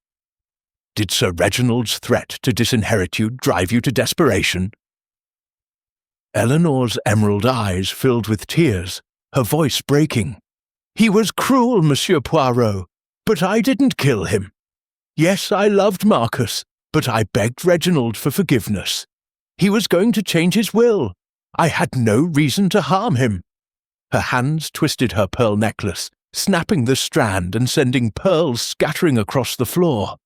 Did Sir Reginald's threat to disinherit you drive you to desperation?" Eleanor's emerald eyes filled with tears, her voice breaking. "He was cruel, Monsieur Poirot, but I didn't kill him. Yes, I loved Marcus, but I begged Reginald for forgiveness. He was going to change his will. I had no reason to harm him." Her hands twisted her pearl necklace, snapping the strand and sending pearls scattering across the floor.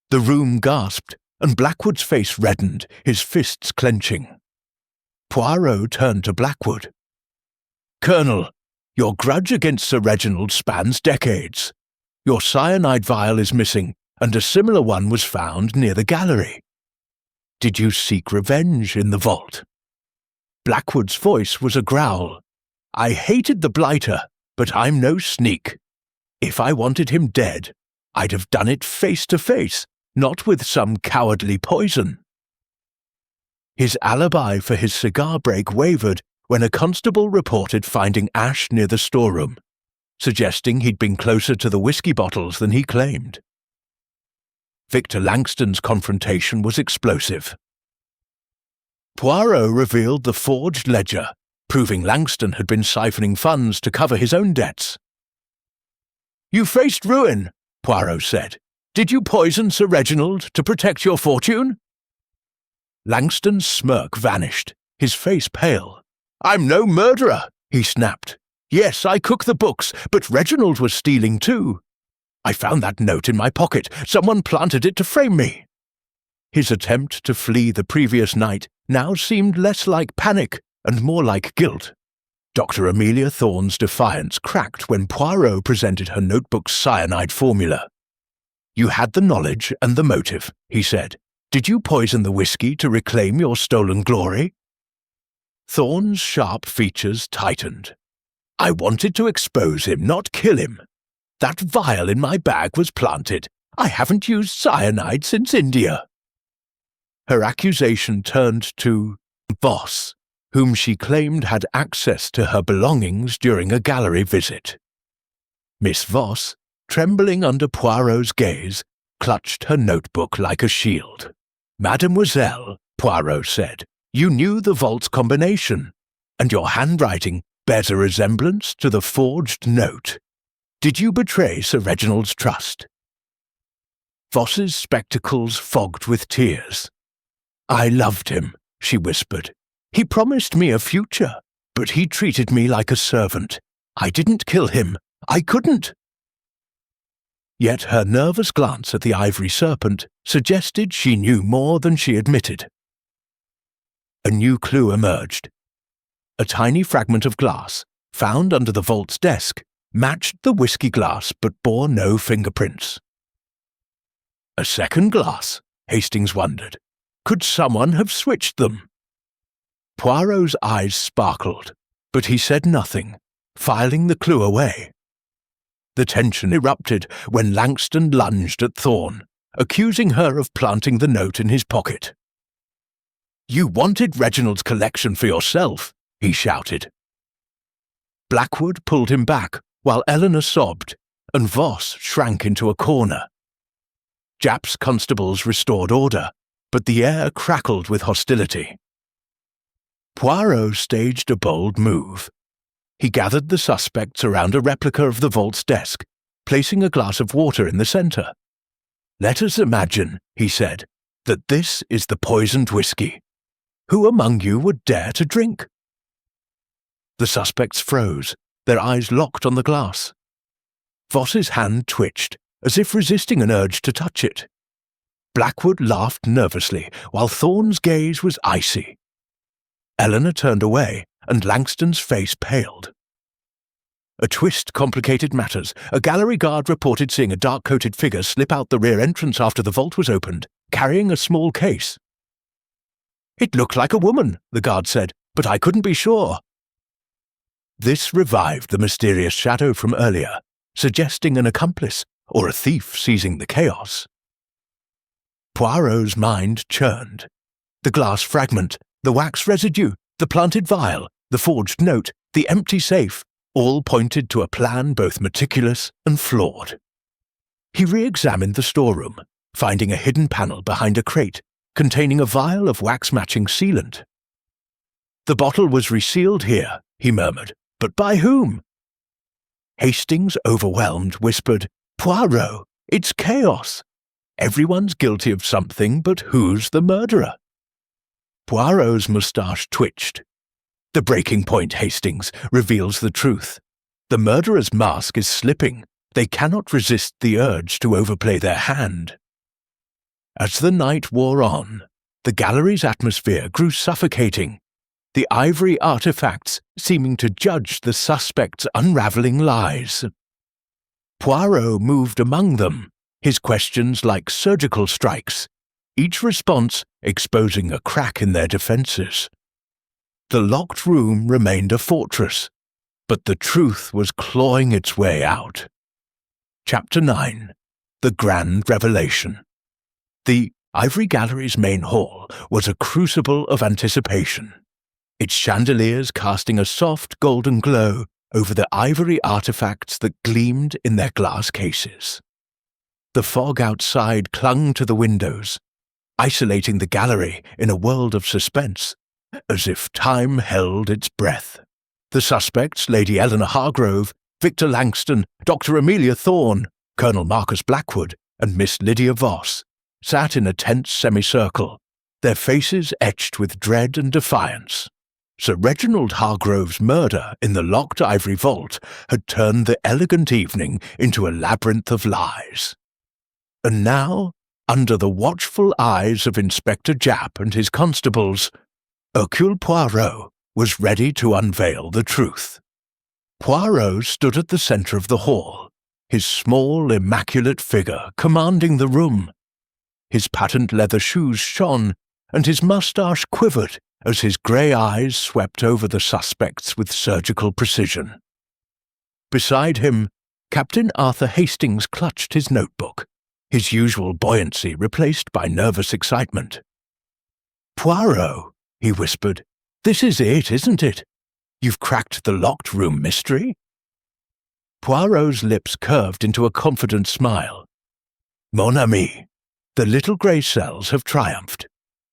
The room gasped, and Blackwood's face reddened, his fists clenching. Poirot turned to Blackwood. "Colonel, your grudge against Sir Reginald spans decades. Your cyanide vial is missing, and a similar one was found near the gallery. Did you seek revenge in the vault?" Blackwood's voice was a growl. "I hated the blighter, but I'm no sneak. If I wanted him dead, I'd have done it face to face, not with some cowardly poison." His alibi for his cigar break wavered when a constable reported finding ash near the storeroom, suggesting he'd been closer to the whiskey bottles than he claimed. Victor Langston's confrontation was explosive. Poirot revealed the forged ledger, proving Langston had been siphoning funds to cover his own debts. "You faced ruin," Poirot said. "Did you poison Sir Reginald to protect your fortune?" Langston's smirk vanished, his face pale. "I'm no murderer," he snapped. "Yes, I cook the books, but Reginald was stealing too. I found that note in my pocket. Someone planted it to frame me." His attempt to flee the previous night now seemed less like panic and more like guilt. Dr. Amelia Thorne's defiance cracked when Poirot presented her notebook's cyanide formula. "You had the knowledge and the motive," he said. "Did you poison the whiskey to reclaim your stolen glory?" Thorne's sharp features tightened. "I wanted to expose him, not kill him. That vial in my bag was planted. I haven't used cyanide since India." Her accusation turned to Voss, whom she claimed had access to her belongings during a gallery visit. Miss Voss, trembling under Poirot's gaze, clutched her notebook like a shield. "Mademoiselle," Poirot said, "you knew the vault's combination, and your handwriting bears a resemblance to the forged note. Did you betray Sir Reginald's trust?" Voss's spectacles fogged with tears. "I loved him," she whispered. "He promised me a future, but he treated me like a servant. I didn't kill him. I couldn't." Yet her nervous glance at the ivory serpent suggested she knew more than she admitted. A new clue emerged. A tiny fragment of glass, found under the vault's desk, matched the whiskey glass but bore no fingerprints. "A second glass," Hastings wondered. Could someone have switched them? Poirot's eyes sparkled, but he said nothing, filing the clue away. The tension erupted when Langston lunged at Thorne, accusing her of planting the note in his pocket. "You wanted Reginald's collection for yourself," he shouted. Blackwood pulled him back while Eleanor sobbed, and Voss shrank into a corner. Japp's constables restored order, but the air crackled with hostility. Poirot staged a bold move. He gathered the suspects around a replica of the vault's desk, placing a glass of water in the centre. "Let us imagine," he said, "that this is the poisoned whiskey. Who among you would dare to drink?" The suspects froze, their eyes locked on the glass. Voss's hand twitched, as if resisting an urge to touch it. Blackwood laughed nervously, while Thorne's gaze was icy. Eleanor turned away, and Langston's face paled. A twist complicated matters. A gallery guard reported seeing a dark-coated figure slip out the rear entrance after the vault was opened, carrying a small case. "It looked like a woman," the guard said, "but I couldn't be sure." This revived the mysterious shadow from earlier, suggesting an accomplice or a thief seizing the chaos. Poirot's mind churned. The glass fragment, the wax residue, the planted vial, the forged note, the empty safe, all pointed to a plan both meticulous and flawed. He re-examined the storeroom, finding a hidden panel behind a crate containing a vial of wax-matching sealant. "The bottle was resealed here," he murmured, "but by whom?" Hastings, overwhelmed, whispered, "Poirot, it's chaos. Everyone's guilty of something, but who's the murderer?" Poirot's moustache twitched. "The breaking point, Hastings, reveals the truth. The murderer's mask is slipping. They cannot resist the urge to overplay their hand." As the night wore on, the gallery's atmosphere grew suffocating, the ivory artifacts seeming to judge the suspect's unravelling lies. Poirot moved among them, his questions like surgical strikes, each response exposing a crack in their defences. The locked room remained a fortress, but the truth was clawing its way out. Chapter 9. The Grand Revelation. The Ivory Gallery's main hall was a crucible of anticipation, its chandeliers casting a soft golden glow over the ivory artifacts that gleamed in their glass cases. The fog outside clung to the windows, isolating the gallery in a world of suspense, as if time held its breath. The suspects, Lady Eleanor Hargrove, Victor Langston, Dr. Amelia Thorne, Colonel Marcus Blackwood, and Miss Lydia Voss, sat in a tense semicircle, their faces etched with dread and defiance. Sir Reginald Hargrove's murder in the locked ivory vault had turned the elegant evening into a labyrinth of lies. And now, under the watchful eyes of Inspector Japp and his constables, Hercule Poirot was ready to unveil the truth. Poirot stood at the centre of the hall, his small, immaculate figure commanding the room. His patent leather shoes shone, and his moustache quivered as his grey eyes swept over the suspects with surgical precision. Beside him, Captain Arthur Hastings clutched his notebook, his usual buoyancy replaced by nervous excitement. "Poirot," he whispered, "this is it, isn't it? You've cracked the locked room mystery?" Poirot's lips curved into a confident smile. "Mon ami, the little grey cells have triumphed.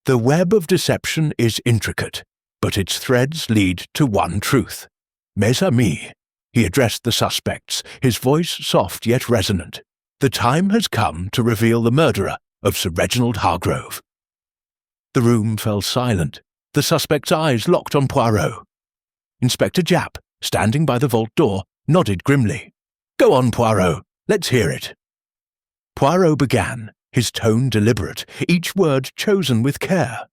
The web of deception is intricate, but its threads lead to one truth. Mes amis," he addressed the suspects, his voice soft yet resonant. "The time has come to reveal the murderer of Sir Reginald Hargrove." The room fell silent, the suspect's eyes locked on Poirot. Inspector Japp, standing by the vault door, nodded grimly. "Go on, Poirot, let's hear it." Poirot began, his tone deliberate, each word chosen with care.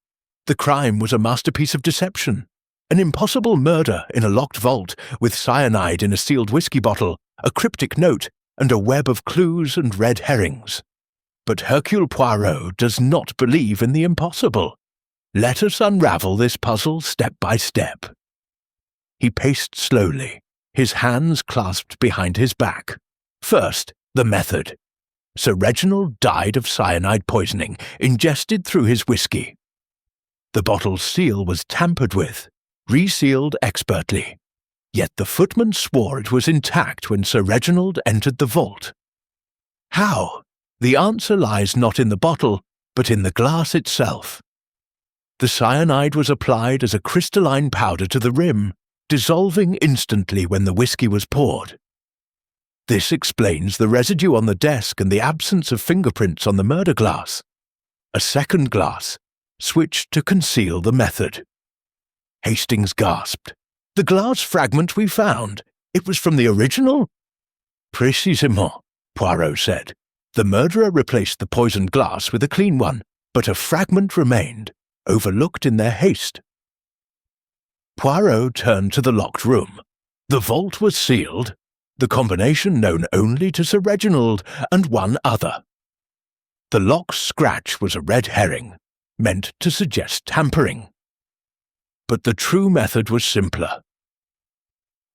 The crime was a masterpiece of deception, an impossible murder in a locked vault with cyanide in a sealed whiskey bottle, a cryptic note, and a web of clues and red herrings. But Hercule Poirot does not believe in the impossible. Let us unravel this puzzle step by step. He paced slowly, his hands clasped behind his back. First, the method. Sir Reginald died of cyanide poisoning, ingested through his whiskey. The bottle's seal was tampered with, resealed expertly. Yet the footman swore it was intact when Sir Reginald entered the vault. How? The answer lies not in the bottle, but in the glass itself. The cyanide was applied as a crystalline powder to the rim, dissolving instantly when the whiskey was poured. This explains the residue on the desk and the absence of fingerprints on the murder glass. A second glass, switched to conceal the method. Hastings gasped. The glass fragment we found, it was from the original? Précisément, Poirot said. The murderer replaced the poisoned glass with a clean one, but a fragment remained, overlooked in their haste. Poirot turned to the locked room. The vault was sealed, the combination known only to Sir Reginald and one other. The lock's scratch was a red herring, meant to suggest tampering. But the true method was simpler.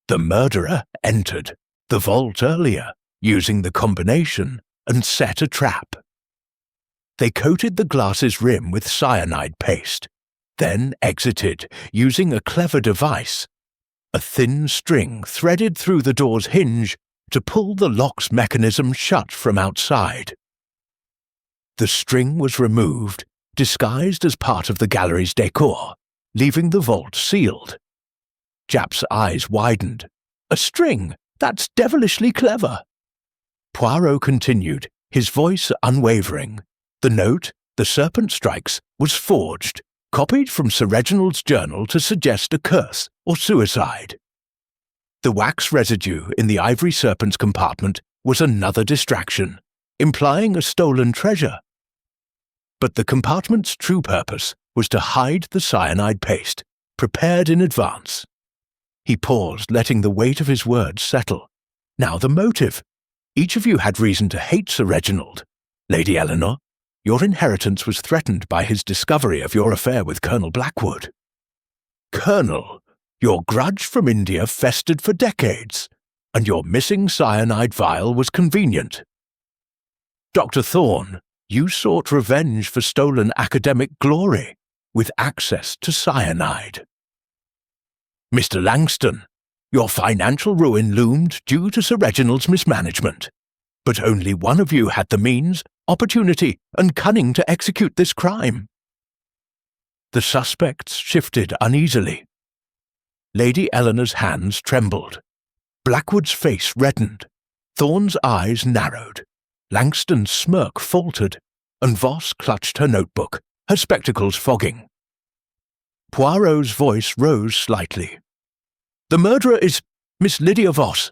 The murderer entered the vault earlier, using the combination, and set a trap. They coated the glass's rim with cyanide paste, then exited using a clever device, a thin string threaded through the door's hinge to pull the lock's mechanism shut from outside. The string was removed, disguised as part of the gallery's decor, leaving the vault sealed. Japp's eyes widened. A string! That's devilishly clever! Poirot continued, his voice unwavering. The note, "The Serpent Strikes," was forged, copied from Sir Reginald's journal to suggest a curse or suicide. The wax residue in the ivory serpent's compartment was another distraction, implying a stolen treasure. But the compartment's true purpose was to hide the cyanide paste, prepared in advance. He paused, letting the weight of his words settle. Now the motive. Each of you had reason to hate Sir Reginald. Lady Eleanor, your inheritance was threatened by his discovery of your affair with Colonel Blackwood. Colonel, your grudge from India festered for decades, and your missing cyanide vial was convenient. Dr. Thorne, you sought revenge for stolen academic glory, with access to cyanide. Mr. Langston, your financial ruin loomed due to Sir Reginald's mismanagement, but only one of you had the means, opportunity, and cunning to execute this crime. The suspects shifted uneasily. Lady Eleanor's hands trembled. Blackwood's face reddened. Thorne's eyes narrowed. Langston's smirk faltered, and Voss clutched her notebook, her spectacles fogging. Poirot's voice rose slightly. The murderer is Miss Lydia Voss.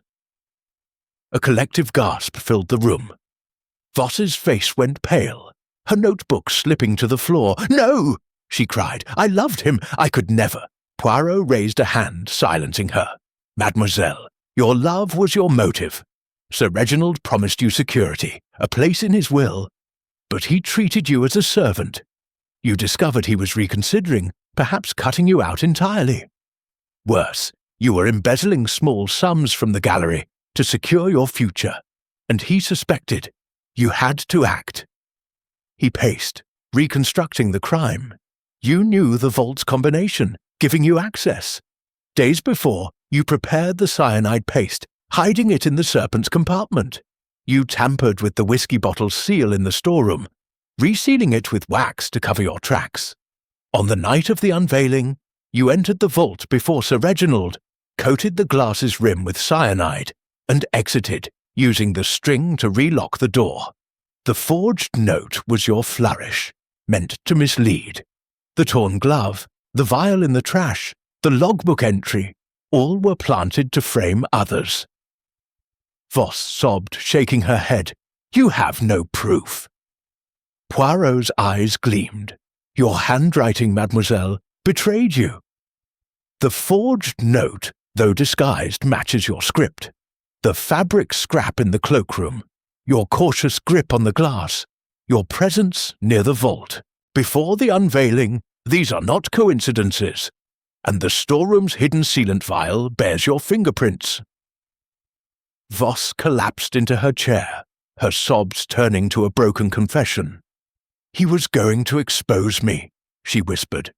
A collective gasp filled the room. Voss's face went pale, her notebook slipping to the floor. No! She cried. I loved him. I could never. Poirot raised a hand, silencing her. Mademoiselle, your love was your motive. Sir Reginald promised you security, a place in his will, but he treated you as a servant. You discovered he was reconsidering, perhaps cutting you out entirely. Worse, you were embezzling small sums from the gallery to secure your future, and he suspected. You had to act. He paced, reconstructing the crime. You knew the vault's combination, giving you access. Days before, you prepared the cyanide paste, hiding it in the serpent's compartment. You tampered with the whiskey bottle's seal in the storeroom, resealing it with wax to cover your tracks. On the night of the unveiling, you entered the vault before Sir Reginald, coated the glass's rim with cyanide, and exited, using the string to relock the door. The forged note was your flourish, meant to mislead. The torn glove, the vial in the trash, the logbook entry, all were planted to frame others. Voss sobbed, shaking her head. You have no proof. Poirot's eyes gleamed. Your handwriting, mademoiselle, betrayed you. The forged note, though disguised, matches your script. The fabric scrap in the cloakroom, your cautious grip on the glass, your presence near the vault, before the unveiling, these are not coincidences, and the storeroom's hidden sealant vial bears your fingerprints." Voss collapsed into her chair, her sobs turning to a broken confession. "He was going to expose me," she whispered.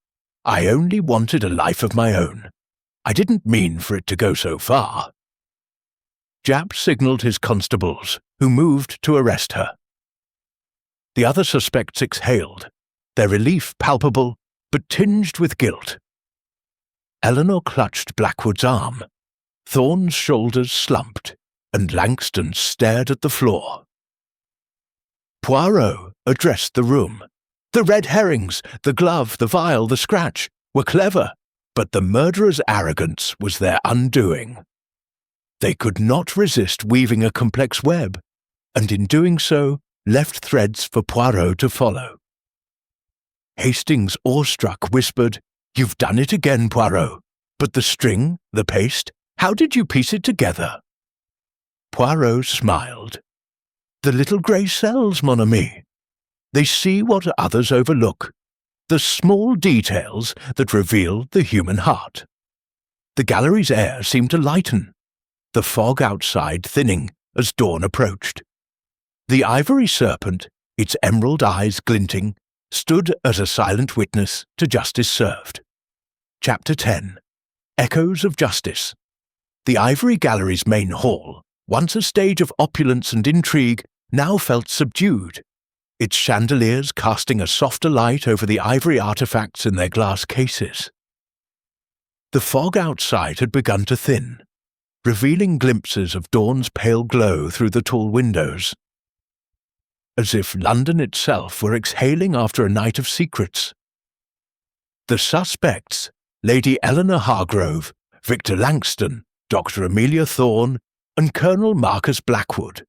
"I only wanted a life of my own. I didn't mean for it to go so far." Japp signalled his constables, who moved to arrest her. The other suspects exhaled, their relief palpable, but tinged with guilt. Eleanor clutched Blackwood's arm. Thorne's shoulders slumped, and Langston stared at the floor. Poirot addressed the room. The red herrings, the glove, the vial, the scratch were clever, but the murderer's arrogance was their undoing. They could not resist weaving a complex web, and in doing so, left threads for Poirot to follow. Hastings, awestruck, whispered, "You've done it again, Poirot. But the string, the paste, how did you piece it together?" Poirot smiled. "The little grey cells, mon ami. They see what others overlook, the small details that reveal the human heart." The gallery's air seemed to lighten, the fog outside thinning as dawn approached. The ivory serpent, its emerald eyes glinting, stood as a silent witness to justice served. Chapter 10. Echoes of Justice. The Ivory Gallery's main hall, once a stage of opulence and intrigue, now felt subdued, its chandeliers casting a softer light over the ivory artifacts in their glass cases. The fog outside had begun to thin, revealing glimpses of dawn's pale glow through the tall windows. As if London itself were exhaling after a night of secrets. The suspects, Lady Eleanor Hargrove, Victor Langston, Dr. Amelia Thorne, and Colonel Marcus Blackwood,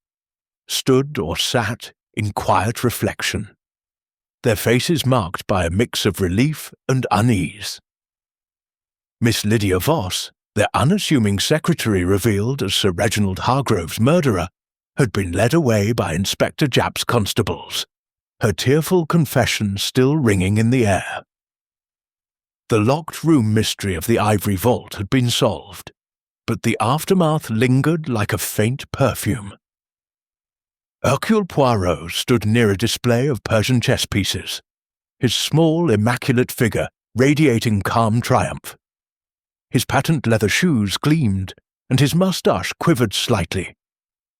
stood or sat in quiet reflection, their faces marked by a mix of relief and unease. Miss Lydia Voss, their unassuming secretary revealed as Sir Reginald Hargrove's murderer, had been led away by Inspector Japp's constables, her tearful confession still ringing in the air. The locked room mystery of the ivory vault had been solved, but the aftermath lingered like a faint perfume. Hercule Poirot stood near a display of Persian chess pieces, his small, immaculate figure radiating calm triumph. His patent leather shoes gleamed, and his moustache quivered slightly,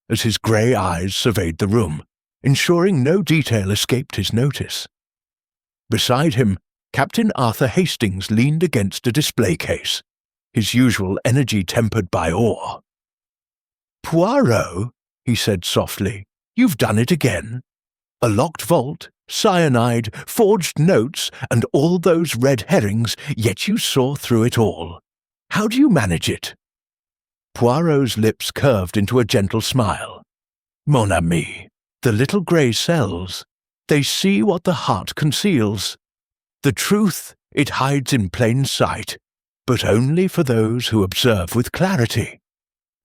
as his grey eyes surveyed the room, ensuring no detail escaped his notice. Beside him, Captain Arthur Hastings leaned against a display case, his usual energy tempered by awe. "Poirot," he said softly, "you've done it again. A locked vault, cyanide, forged notes, and all those red herrings, yet you saw through it all. How do you manage it?" Poirot's lips curved into a gentle smile. "Mon ami, the little grey cells, they see what the heart conceals. The truth it hides in plain sight, but only for those who observe with clarity.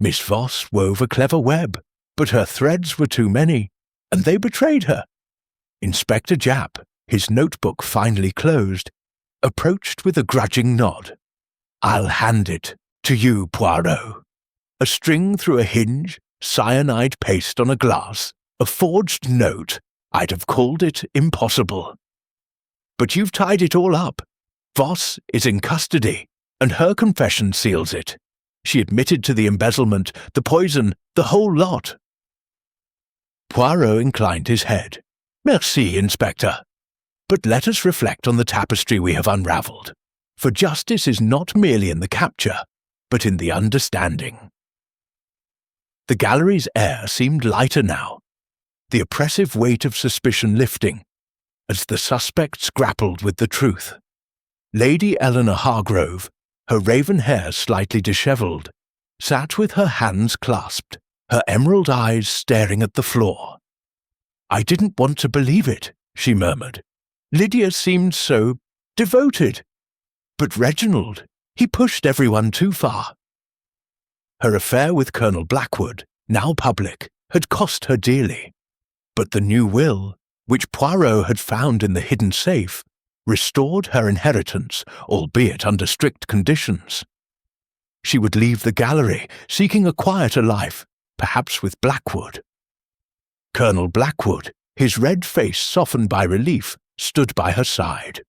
Miss Voss wove a clever web, but her threads were too many, and they betrayed her." Inspector Japp, his notebook finally closed, approached with a grudging nod. "I'll hand it to you, Poirot. A string through a hinge, cyanide paste on a glass, a forged note, I'd have called it impossible. But you've tied it all up. Voss is in custody, and her confession seals it. She admitted to the embezzlement, the poison, the whole lot." Poirot inclined his head. "Merci, Inspector. But let us reflect on the tapestry we have unravelled, for justice is not merely in the capture, but in the understanding." The gallery's air seemed lighter now, the oppressive weight of suspicion lifting, as the suspects grappled with the truth. Lady Eleanor Hargrove, her raven hair slightly dishevelled, sat with her hands clasped, her emerald eyes staring at the floor. "I didn't want to believe it," she murmured. "Lydia seemed so devoted. But Reginald, he pushed everyone too far." Her affair with Colonel Blackwood, now public, had cost her dearly. But the new will, which Poirot had found in the hidden safe, restored her inheritance, albeit under strict conditions. She would leave the gallery, seeking a quieter life, perhaps with Blackwood. Colonel Blackwood, his red face softened by relief, stood by her side.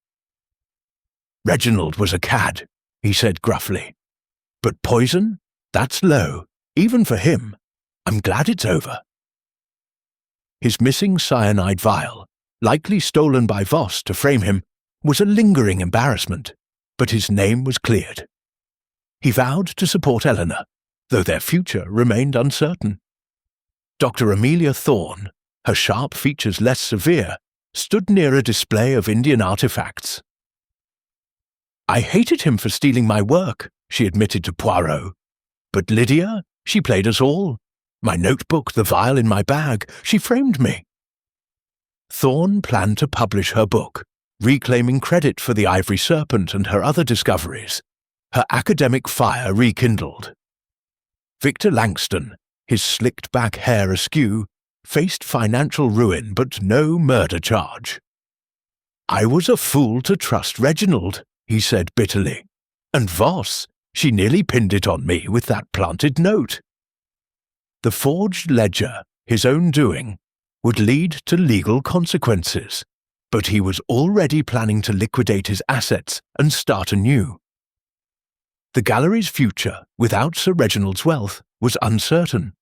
"Reginald was a cad," he said gruffly. "But poison? That's low, even for him. I'm glad it's over." His missing cyanide vial, likely stolen by Voss to frame him, was a lingering embarrassment, but his name was cleared. He vowed to support Eleanor, though their future remained uncertain. Dr. Amelia Thorne, her sharp features less severe, stood near a display of Indian artifacts. "I hated him for stealing my work," she admitted to Poirot. "But Lydia, she played us all. My notebook, the vial in my bag, she framed me." Thorne planned to publish her book, reclaiming credit for the Ivory Serpent and her other discoveries. Her academic fire rekindled. Victor Langston, his slicked-back hair askew, faced financial ruin but no murder charge. "I was a fool to trust Reginald," he said bitterly. "And Voss, she nearly pinned it on me with that planted note." The forged ledger, his own doing, would lead to legal consequences, but he was already planning to liquidate his assets and start anew. The gallery's future, without Sir Reginald's wealth, was uncertain.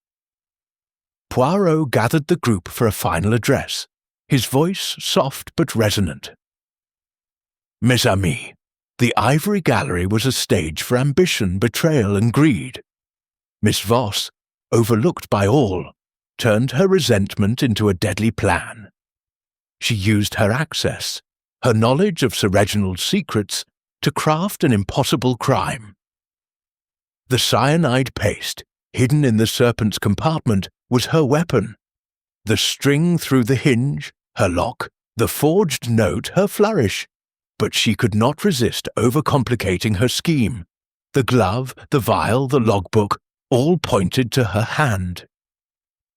Poirot gathered the group for a final address, his voice soft but resonant. "Mes amis, the Ivory Gallery was a stage for ambition, betrayal, and greed. Miss Voss, overlooked by all, turned her resentment into a deadly plan. She used her access, her knowledge of Sir Reginald's secrets, to craft an impossible crime. The cyanide paste, hidden in the serpent's compartment, was her weapon. The string through the hinge, her lock, the forged note, her flourish. But she could not resist overcomplicating her scheme. The glove, the vial, the logbook, all pointed to her hand."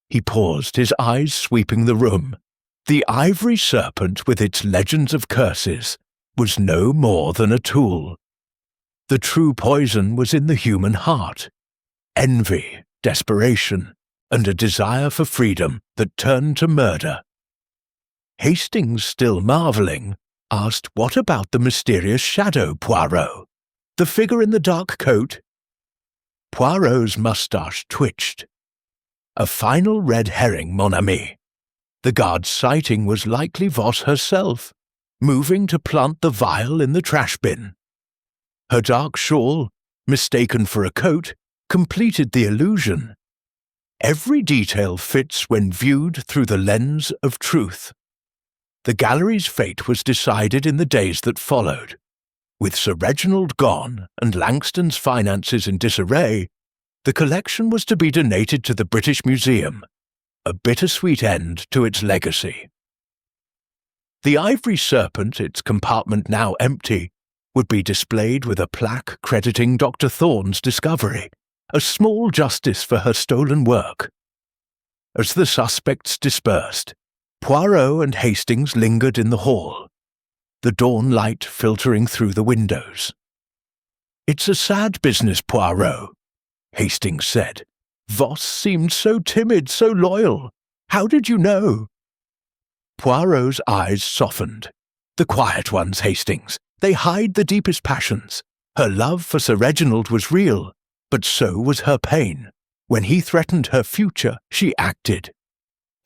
He paused, his eyes sweeping the room. The Ivory Serpent, with its legends of curses, was no more than a tool. The true poison was in the human heart. Envy, desperation, and a desire for freedom that turned to murder. Hastings, still marvelling, asked what about the mysterious shadow, Poirot? The figure in the dark coat? Poirot's moustache twitched. "A final red herring, mon ami. The guard's sighting was likely Voss herself, moving to plant the vial in the trash bin. Her dark shawl, mistaken for a coat, completed the illusion. Every detail fits when viewed through the lens of truth. The gallery's fate was decided in the days that followed. With Sir Reginald gone and Langston's finances in disarray, the collection was to be donated to the British Museum, a bittersweet end to its legacy. The Ivory Serpent, its compartment now empty, would be displayed with a plaque crediting Dr. Thorne's discovery, a small justice for her stolen work. As the suspects dispersed, Poirot and Hastings lingered in the hall, the dawn light filtering through the windows. "It's a sad business, Poirot," Hastings said. "Voss seemed so timid, so loyal. How did you know?" Poirot's eyes softened. "The quiet ones, Hastings. They hide the deepest passions. Her love for Sir Reginald was real, but so was her pain. When he threatened her future, she acted.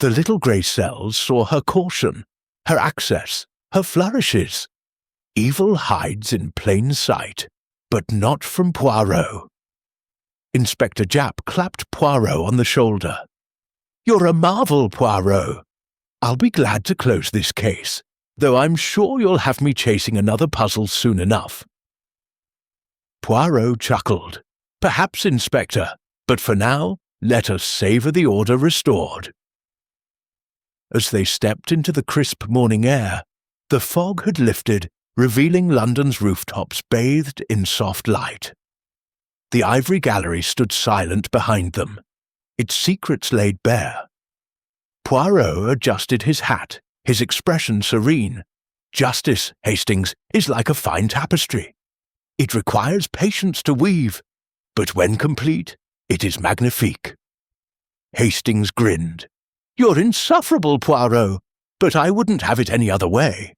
The little grey cells saw her caution, her access, her flourishes. Evil hides in plain sight, but not from Poirot." Inspector Japp clapped Poirot on the shoulder. "You're a marvel, Poirot. I'll be glad to close this case, though I'm sure you'll have me chasing another puzzle soon enough." Poirot chuckled. "Perhaps, Inspector, but for now, let us savour the order restored." As they stepped into the crisp morning air, the fog had lifted, revealing London's rooftops bathed in soft light. The Ivory Gallery stood silent behind them, its secrets laid bare. Poirot adjusted his hat, his expression serene. Justice, Hastings, is like a fine tapestry. It requires patience to weave, but when complete, it is magnifique. Hastings grinned. You're insufferable, Poirot, but I wouldn't have it any other way.